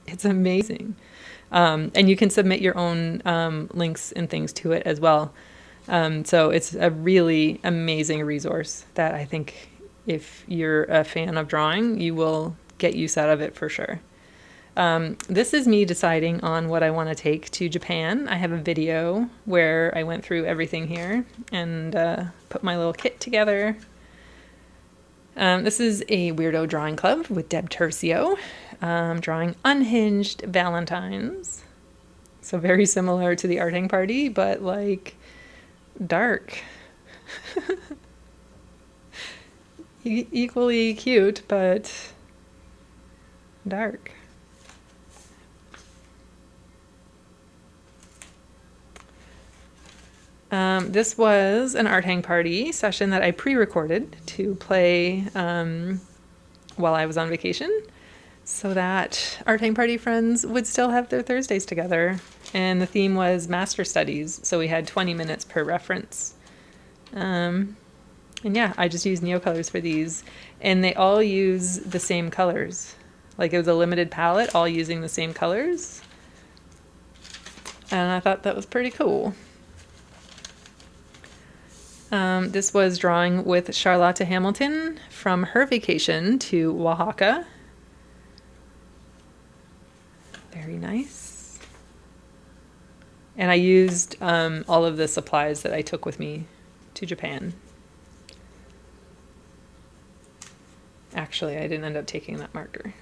it's amazing. And you can submit your own links and things to it as well. So it's a really amazing resource that I think if you're a fan of drawing, you will get use out of it for sure. This is me deciding on what I want to take to Japan. I have a video where I went through everything here and put my little kit together. This is a Weirdo Drawing Club with Deb Tercio, drawing unhinged Valentines. So very similar to the Art Hang Party, but like dark. Equally cute, but dark. This was an Art Hang Party session that I pre-recorded to play while I was on vacation, so that Art Hang Party friends would still have their Thursdays together. And the theme was Master Studies, so we had 20 minutes per reference. And yeah, I just used Neocolors for these, and they all use the same colors. Like, it was a limited palette, all using the same colors. And I thought that was pretty cool. This was drawing with Charlotte Hamilton from her vacation to Oaxaca. Very nice. And I used all of the supplies that I took with me to Japan. Actually, I didn't end up taking that marker.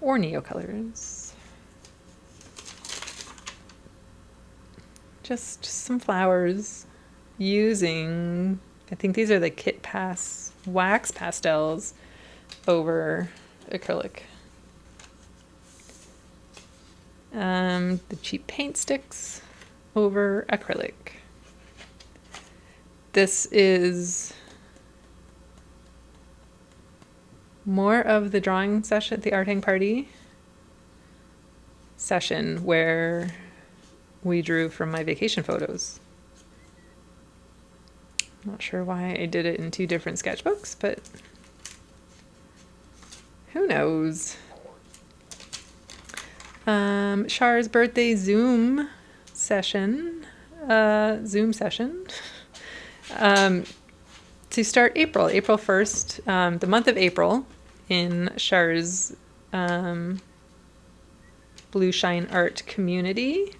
Or Neocolors. Just some flowers using, I think these are the Kit Pass wax pastels over acrylic. The cheap paint sticks over acrylic. This is more of the drawing session, the Art Hang Party session, where we drew from my vacation photos. Not sure why I did it in 2 different sketchbooks, but who knows? Char's birthday Zoom session. To start April 1st, the month of April in Char's Blue Shine Art community.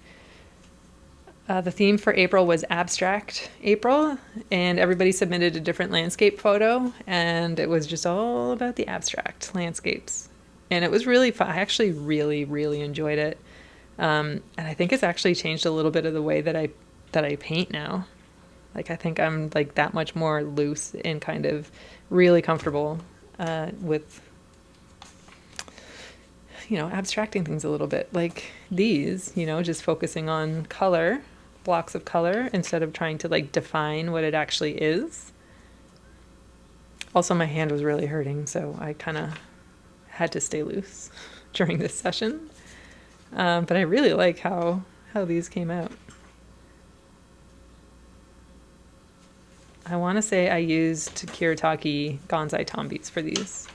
The theme for April was Abstract April, and everybody submitted a different landscape photo, and it was just all about the abstract landscapes. And it was really fun. I actually really, really enjoyed it. And I think it's actually changed a little bit of the way that I paint now. Like, I think I'm like that much more loose and kind of really comfortable with, abstracting things a little bit. Like these, just focusing on color, blocks of color, instead of trying to like define what it actually is. Also, my hand was really hurting, so I kind of had to stay loose during this session. But I really like how these came out. I want to say I used Kiritaki Gonzai Tombies for these.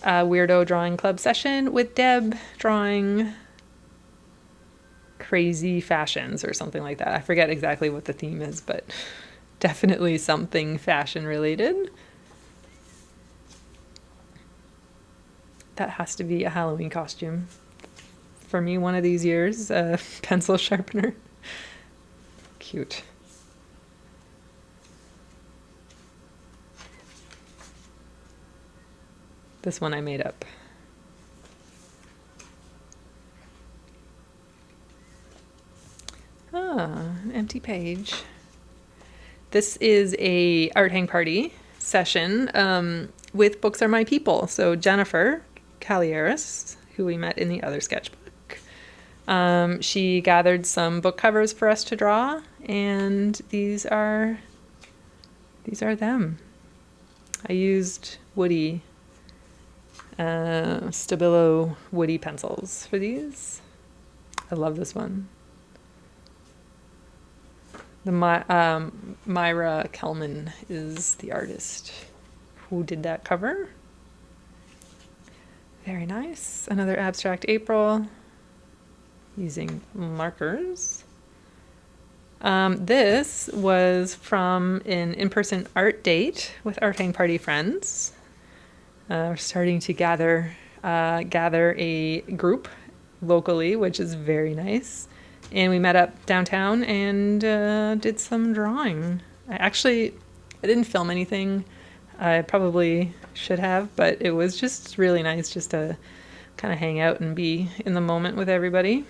Weirdo drawing club session with Deb drawing crazy fashions or something like that. I forget exactly what the theme is, but definitely something fashion related. That has to be a Halloween costume. For me, one of these years, a pencil sharpener. Cute. This one I made up. An empty page. This is a art hang party session with Books Are My People. So Jennifer Calieris, who we met in the other sketchbook, she gathered some book covers for us to draw, and these are them. I used woody Stabilo woody pencils for these. I love this one. The Myra Kelman is the artist who did that cover. Very nice. Another Abstract April using markers. This was from an in-person art date with Art Hang Party friends. We're starting to gather a group locally, which is very nice. And we met up downtown and did some drawing. I didn't film anything. I probably should have, but it was just really nice just to kind of hang out and be in the moment with everybody.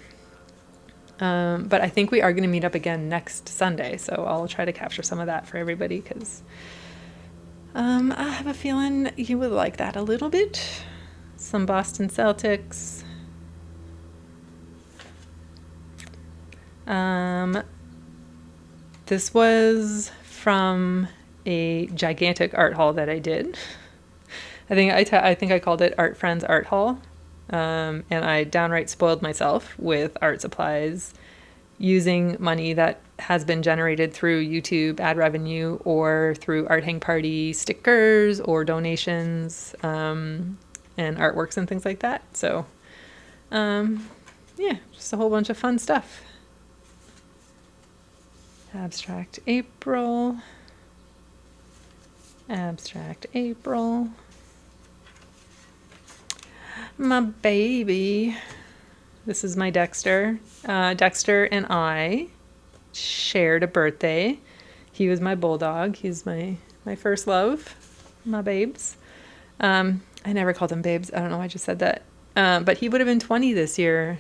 But I think we are going to meet up again next Sunday, so I'll try to capture some of that for everybody because I have a feeling you would like that a little bit. Some Boston Celtics. This was from a gigantic art haul that I did. I think I called it Art Friends Art Haul. And I downright spoiled myself with art supplies using money that has been generated through YouTube ad revenue or through Art Hang Party stickers or donations and artworks and things like that. So, yeah, just a whole bunch of fun stuff. Abstract April. Abstract April. My baby. This is my Dexter. Dexter and I shared a birthday. He was my bulldog. He's my first love. My babes. I never called him babes. I don't know why I just said that. But he would have been 20 this year.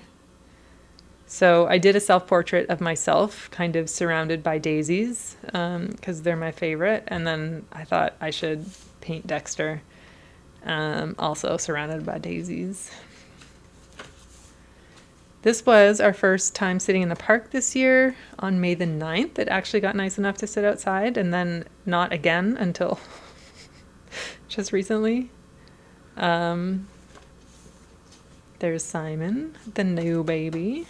So I did a self-portrait of myself, kind of surrounded by daisies, because they're my favorite. And then I thought I should paint Dexter, also surrounded by daisies. This was our first time sitting in the park this year on May the 9th. It actually got nice enough to sit outside and then not again until just recently. There's Simon, the new baby.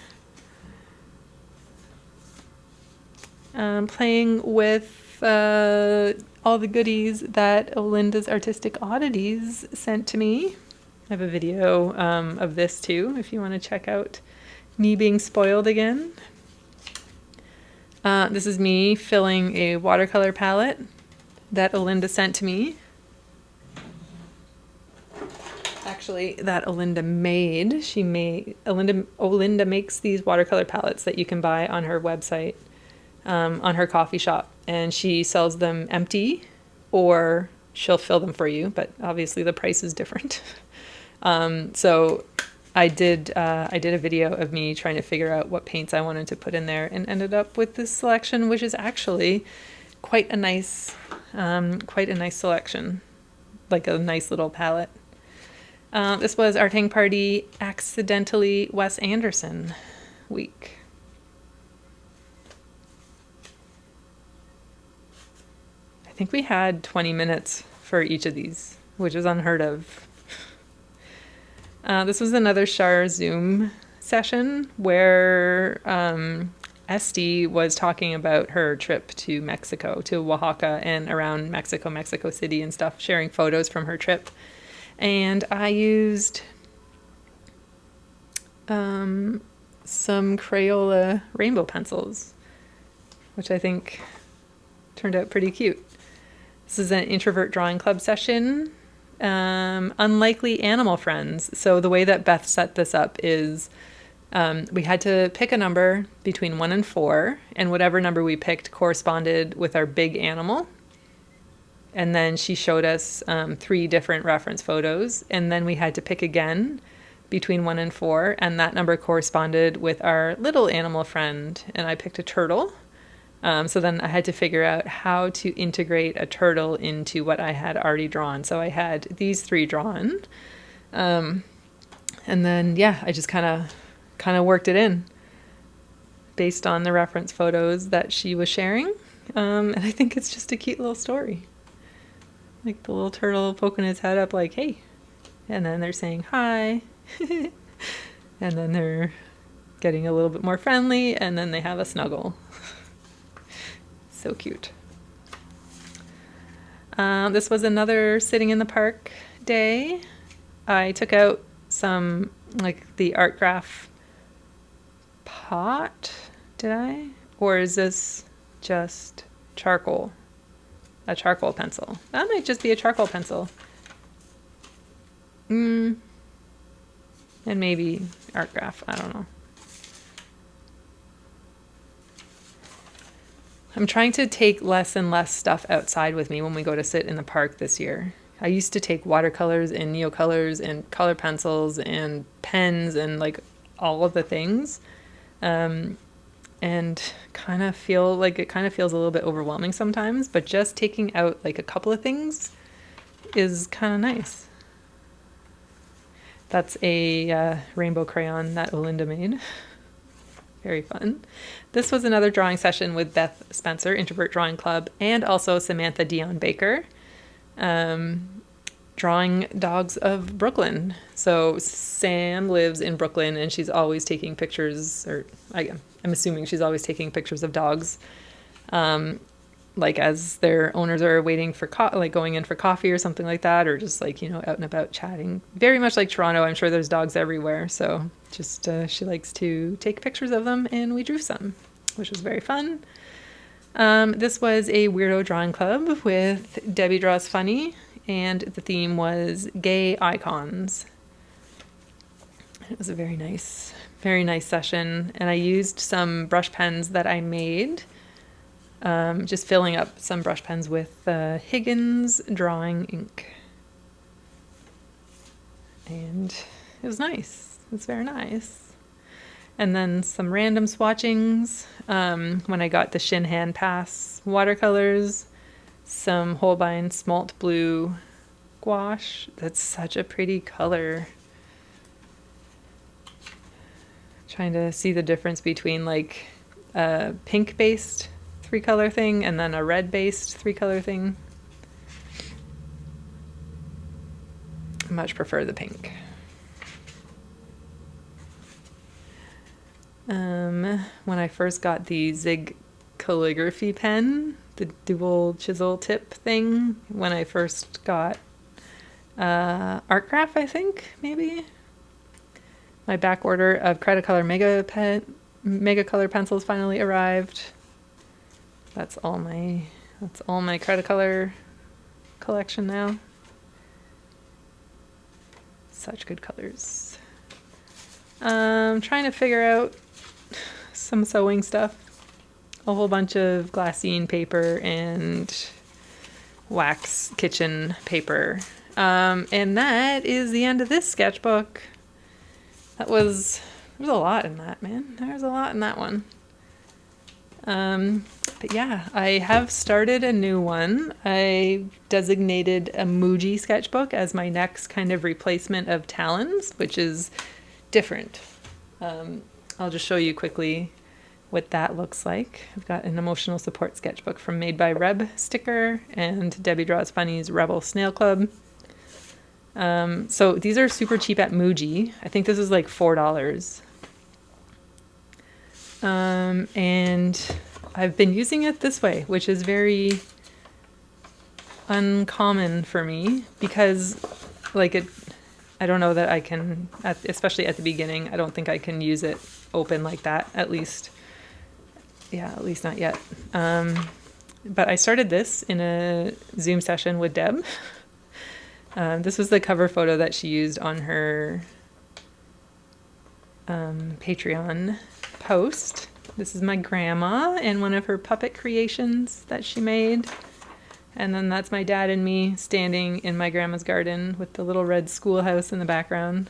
Playing with all the goodies that Olinda's Artistic Oddities sent to me. I have a video of this too, if you want to check out me being spoiled again. This is me filling a watercolor palette that Olinda sent to me. Actually, that Olinda made. Olinda makes these watercolor palettes that you can buy on her website, on her coffee shop, and she sells them empty, or she'll fill them for you, but obviously the price is different. So I did a video of me trying to figure out what paints I wanted to put in there, and ended up with this selection, which is actually quite a nice selection, like a nice little palette. This was Art Hang Party Accidentally Wes Anderson week. I think we had 20 minutes for each of these, which is unheard of. This was another Shar Zoom session where Esty was talking about her trip to Mexico, to Oaxaca and around Mexico City and stuff, sharing photos from her trip. And I used some Crayola rainbow pencils, which I think turned out pretty cute. This is an introvert drawing club session. Unlikely animal friends. So the way that Beth set this up is we had to pick a number between 1 and 4, and whatever number we picked corresponded with our big animal. And then she showed us 3 different reference photos, and then we had to pick again between 1 and 4, and that number corresponded with our little animal friend, and I picked a turtle. So then I had to figure out how to integrate a turtle into what I had already drawn. So I had these 3 drawn. And then, yeah, I just kind of worked it in based on the reference photos that she was sharing. And I think it's just a cute little story. Like the little turtle poking his head up like, hey. And then they're saying hi. And then they're getting a little bit more friendly, and then they have a snuggle. So cute. This was another sitting in the park day. I took out some, like the art graph pot, did I? Or is this just charcoal? A charcoal pencil. That might just be a charcoal pencil. And maybe art graph, I don't know. I'm trying to take less and less stuff outside with me when we go to sit in the park this year. I used to take watercolors and neocolors and color pencils and pens and like all of the things, and kind of feel like it kind of feels a little bit overwhelming sometimes, but just taking out like a couple of things is kind of nice. That's a rainbow crayon that Olinda made. Very fun. This was another drawing session with Beth Spencer, Introvert Drawing Club, and also Samantha Dion Baker, drawing dogs of Brooklyn. So Sam lives in Brooklyn, and she's always taking pictures, or I'm assuming she's always taking pictures of dogs, like as their owners are waiting for like going in for coffee or something like that, or just like, you know, out and about chatting. Very much like Toronto, I'm sure there's dogs everywhere. So just she likes to take pictures of them, and we drew some, which was very fun. This was a weirdo drawing club with Debbie Draws Funny, and the theme was gay icons. It was a very nice session, and I used some brush pens that I made. Just filling up some brush pens with Higgins drawing ink. And it was nice. It was very nice. And then some random swatchings. When I got the Shin Hand Pass watercolors, some Holbein Smalt Blue gouache. That's such a pretty color. Trying to see the difference between like a pink-based 3-color thing and then a red-based 3-color thing. I much prefer the pink. When I first got the Zig calligraphy pen, the dual chisel tip thing, when I first got Artcraft, I think, maybe. My back order of Cretacolor Mega Color pencils finally arrived. That's all my Cretacolor collection now. Such good colors. Trying to figure out some sewing stuff. A whole bunch of glassine paper and wax kitchen paper. And that is the end of this sketchbook. There's a lot in that, man. There's a lot in that one. But yeah, I have started a new one. I designated a Muji sketchbook as my next kind of replacement of Talons, which is different. I'll just show you quickly what that looks like. I've got an emotional support sketchbook from Made by Reb sticker and Debbie Draws Funny's Rebel Snail Club. So these are super cheap at Muji. I think this is like $4. And I've been using it this way, which is very uncommon for me because I don't know that I can, especially at the beginning, I don't think I can use it open like that, at least not yet. But I started this in a Zoom session with Deb. This was the cover photo that she used on her Patreon post. This is my grandma and one of her puppet creations that she made. And then that's my dad and me standing in my grandma's garden with the little red schoolhouse in the background.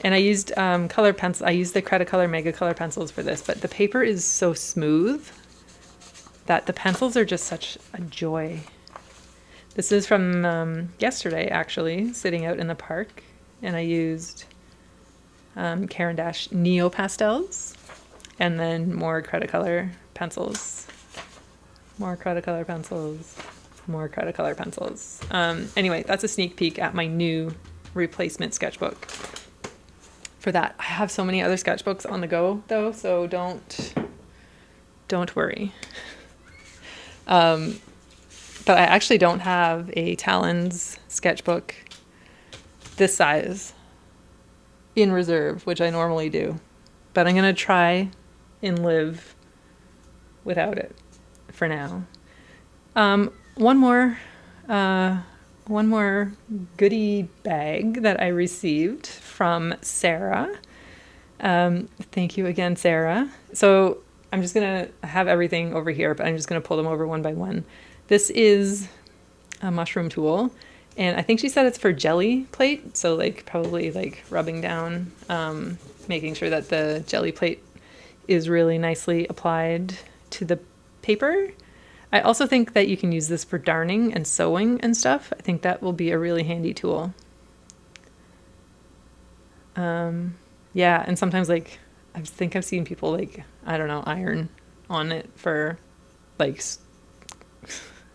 And I used color pencil. I used the Cretacolor Mega Color pencils for this, but the paper is so smooth that the pencils are just such a joy. This is from yesterday, actually, sitting out in the park, and I used Caran d'Ache Neo Pastels, and then more Cretacolor pencils. More Cretacolor pencils. More Cretacolor pencils. Anyway, that's a sneak peek at my new replacement sketchbook. For that, I have so many other sketchbooks on the go, though, so don't worry. But I actually don't have a Talons sketchbook this size in reserve, which I normally do. But I'm going to try and live without it for now. One more goodie bag that I received from Sarah. Thank you again, Sarah. So I'm just going to have everything over here, but I'm just going to pull them over one by one. This is a mushroom tool, and I think she said it's for jelly plate, so probably rubbing down, making sure that the jelly plate is really nicely applied to the paper. I also think that you can use this for darning and sewing and stuff. I think that will be a really handy tool. Yeah, and sometimes I think I've seen people iron on it for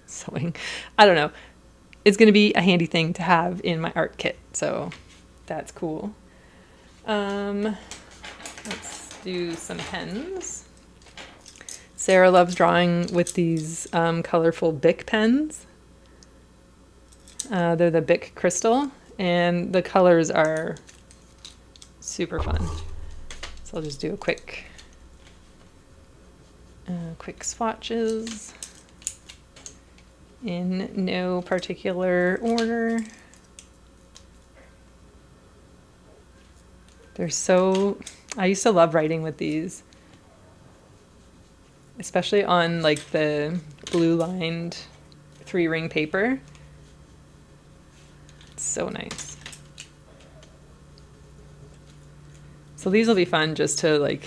sewing. I don't know. It's going to be a handy thing to have in my art kit, so that's cool. Let's do some pens. Sarah loves drawing with these colorful Bic pens. They're the Bic Crystal, and the colors are super fun. So I'll just do a quick swatches in no particular order. I used to love writing with these, especially on the blue lined 3-ring paper. It's so nice. So these will be fun just to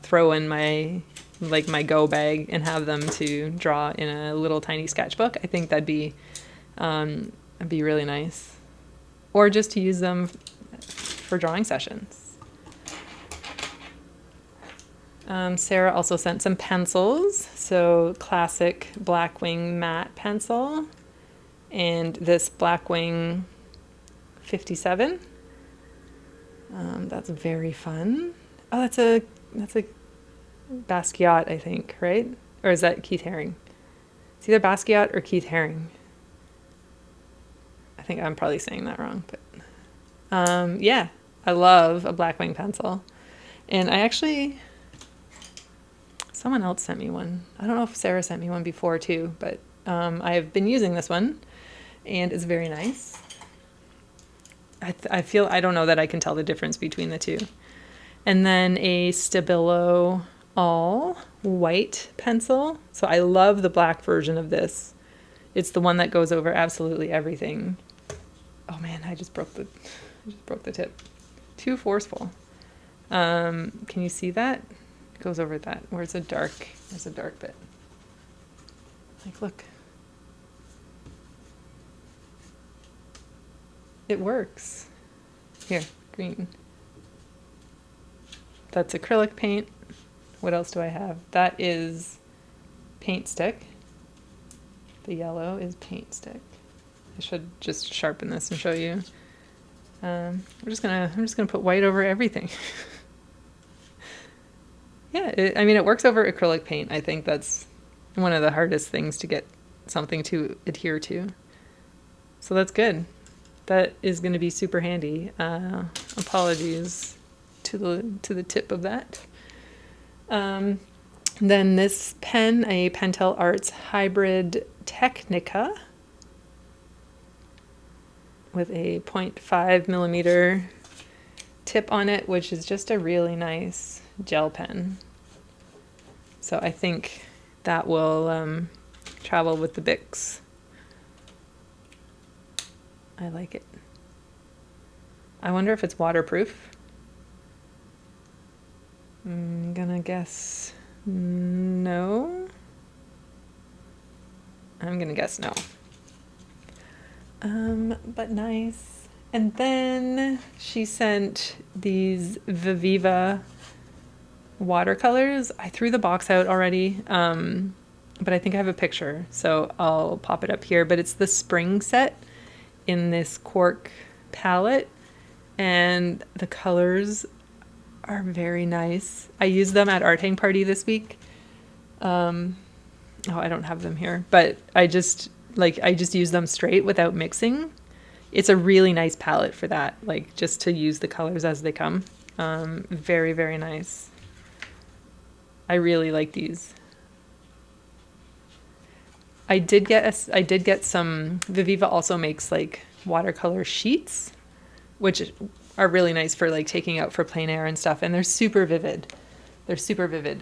throw in my go bag and have them to draw in a little tiny sketchbook. I think that'd be really nice. Or just to use them for drawing sessions. Sarah also sent some pencils. So classic Blackwing matte pencil and this Blackwing 57. That's very fun. Oh, that's a Basquiat, I think, right? Or is that Keith Haring? It's either Basquiat or Keith Haring. think I'm probably saying that wrong, but yeah, I love a black wing pencil. And I actually, someone else sent me one. I don't know if Sarah sent me one before too, but I have been using this one and it's very nice. I feel, I don't know that I can tell the difference between the two. And then a Stabilo all white pencil. So I love the black version of this. It's the one that goes over absolutely everything. Oh man, I just broke the tip. Too forceful. Can you see that? It goes over that. There's a dark bit. Like, look. It works. Here, green. That's acrylic paint. What else do I have? That is paint stick. The yellow is paint stick. I should just sharpen this and show you. I'm just gonna put white over everything. Yeah, it works over acrylic paint. I think that's one of the hardest things to get something to adhere to. So that's good. That is going to be super handy. Apologies to the tip of that. Then this pen, a Pentel Arts Hybrid Technica with a 0.5 millimeter tip on it, which is just a really nice gel pen. So I think that will travel with the Bics. I like it. I wonder if it's waterproof. I'm gonna guess no. I'm gonna guess no. But nice. And then she sent these Viviva watercolors. I threw the box out already, but I think I have a picture, so I'll pop it up here. But it's the spring set in this cork palette, and the colors are very nice. I used them at Art Hang Party this week. Oh, I don't have them here, but I just use them straight without mixing. It's a really nice palette for that, like just to use the colors as they come. Very, very nice. I really like these. I did get some, Viviva also makes like watercolor sheets, which are really nice for like taking out for plein air and stuff. And they're super vivid.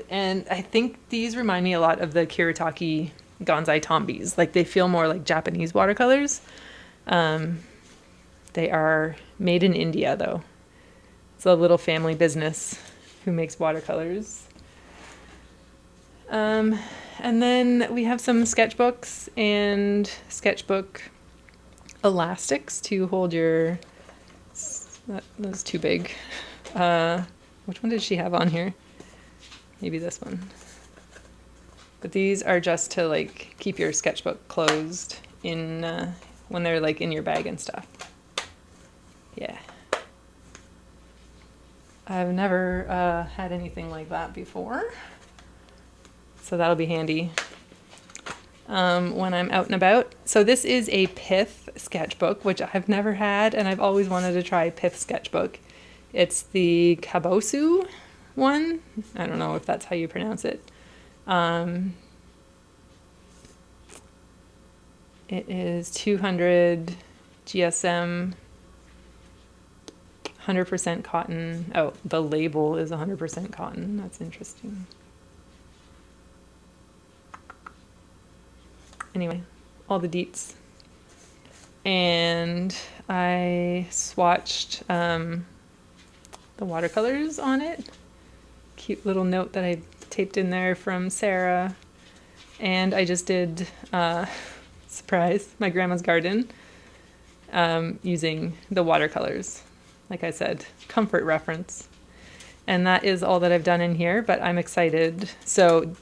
And I think these remind me a lot of the Kiritaki Gansai Tombis. Like they feel more like Japanese watercolors. They are made in India though. It's a little family business who makes watercolors. And then we have some sketchbooks and sketchbook elastics to hold your, that's too big. Which one did she have on here? Maybe this one. But these are just to like keep your sketchbook closed in when they're like in your bag and stuff. Yeah. I've never had anything like that before. So that'll be handy when I'm out and about. So this is a Pith sketchbook, which I've never had, and I've always wanted to try Pith sketchbook. It's the Kabosu one. I don't know if that's how you pronounce it. It is 200 GSM, 100% cotton. Oh, the label is 100% cotton. That's interesting. Anyway, all the deets. And I swatched the watercolors on it. Cute little note that I taped in there from Sarah. And I just did, surprise, my grandma's garden using the watercolors. Like I said, comfort reference. And that is all that I've done in here, but I'm excited. So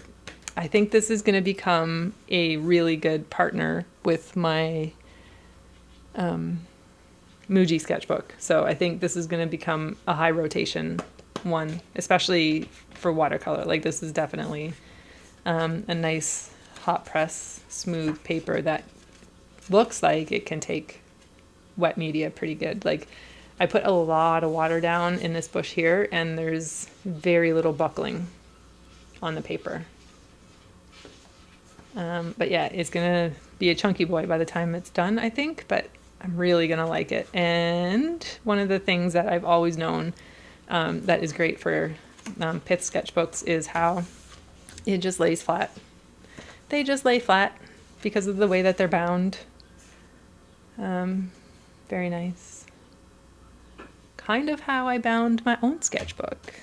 I think this is going to become a really good partner with my Muji sketchbook. So I think this is going to become a high rotation one, especially for watercolor. Like this is definitely a nice hot press smooth paper that looks like it can take wet media pretty good. Like I put a lot of water down in this bush here, and there's very little buckling on the paper. But yeah, it's gonna be a chunky boy by the time it's done, I think, but I'm really gonna like it. And one of the things that I've always known that is great for pith sketchbooks is how it just lays flat. They just lay flat because of the way that they're bound. Very nice. Kind of how I bound my own sketchbook.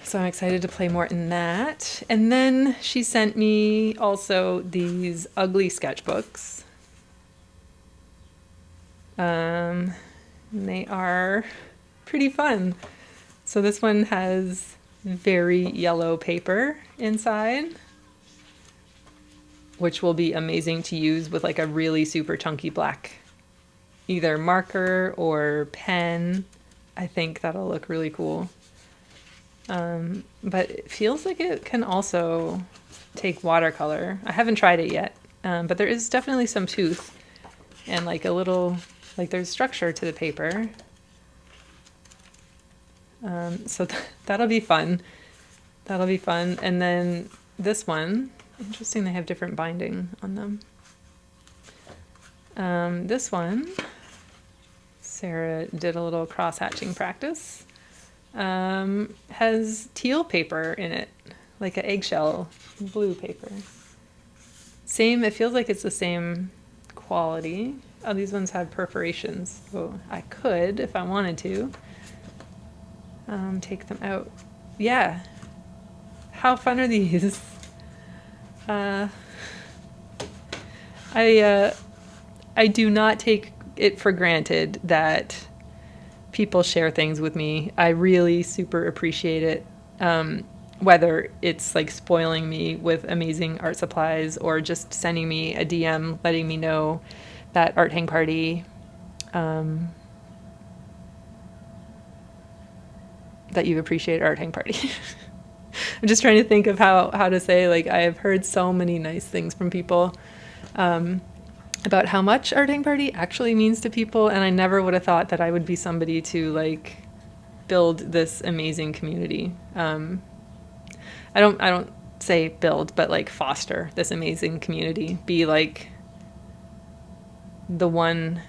So I'm excited to play more in that. And then she sent me also these ugly sketchbooks. They are pretty fun. So this one has very yellow paper inside, which will be amazing to use with like a really super chunky black, either marker or pen. I think that'll look really cool. But it feels like it can also take watercolor. I haven't tried it yet, but there is definitely some tooth and like a little, like there's structure to the paper. So that'll be fun. That'll be fun. And then this one, interesting, they have different binding on them. This one, Sarah did a little cross-hatching practice. Has teal paper in it, like an eggshell blue paper. Same, it feels like it's the same quality. Oh, these ones have perforations, so I could, if I wanted to, take them out. Yeah. How fun are these? I do not take it for granted that people share things with me. I really super appreciate it. Whether it's like spoiling me with amazing art supplies or just sending me a DM letting me know that art hang party, that you appreciate art hang party. I'm just trying to think of how to say, like, I have heard so many nice things from people about how much art hang party actually means to people, and I never would have thought that I would be somebody to like build this amazing community. I don't say build, but like foster this amazing community, be like the one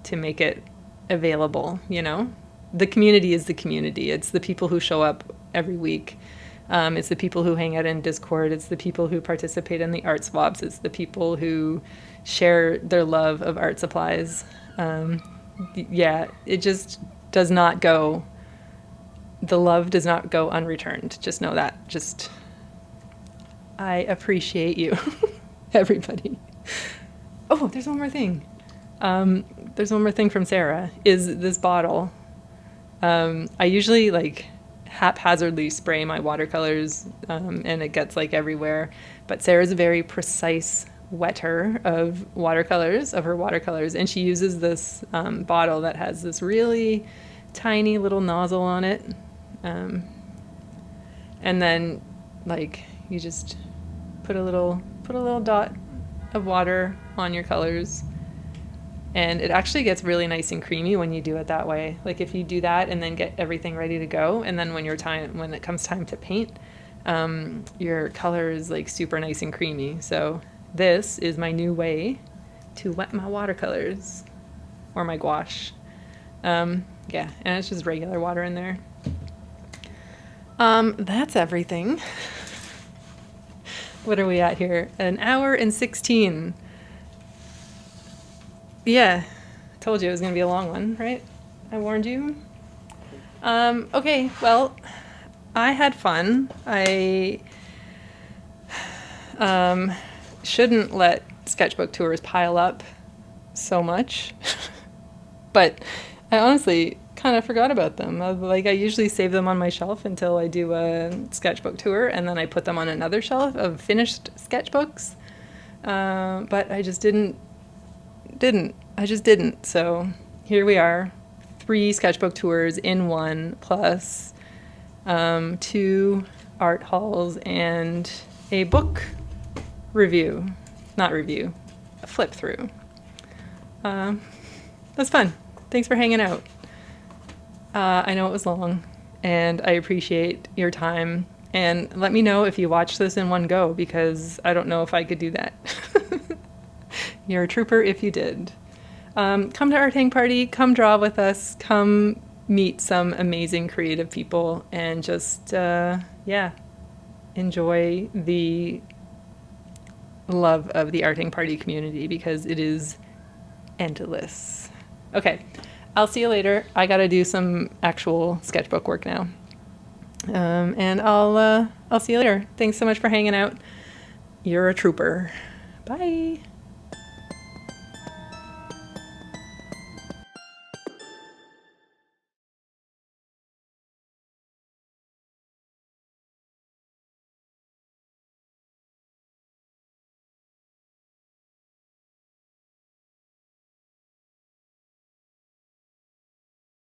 to make it available, you know? The community is the community. It's the people who show up every week. It's the people who hang out in Discord. It's the people who participate in the art swaps. It's the people who share their love of art supplies. Yeah, it just does not go, the love does not go unreturned. Just know that. Just, I appreciate you, everybody. Oh, there's one more thing. There's one more thing from Sarah, is this bottle. I usually like haphazardly spray my watercolors, and it gets like everywhere, but Sarah's a very precise wetter of watercolors, of her watercolors, and she uses this bottle that has this really tiny little nozzle on it, and then like you just put a little dot of water on your colors, and it actually gets really nice and creamy when you do it that way. Like if you do that and then get everything ready to go, and then when it comes time to paint, your color is like super nice and creamy. So this is my new way to wet my watercolors, or my gouache. Yeah, and it's just regular water in there. That's everything. What are we at here? 1 hour and 16. Yeah, told you it was going to be a long one, right? I warned you. Okay, well, I had fun. I shouldn't let sketchbook tours pile up so much, but I honestly kind of forgot about them. Like, I usually save them on my shelf until I do a sketchbook tour, and then I put them on another shelf of finished sketchbooks, but I just didn't. So here we are, 3 sketchbook tours in one, plus 2 art hauls and a book review, not review, a flip through. That's fun. Thanks for hanging out. I know it was long, and I appreciate your time. And let me know if you watch this in one go, because I don't know if I could do that. You're a trooper if you did. Come to our Tang Party, come draw with us, come meet some amazing creative people, and just, enjoy the love of the Arting Party community, because it is endless. Okay, I'll see you later. I gotta do some actual sketchbook work now. And I'll see you later. Thanks so much for hanging out. You're a trooper. Bye.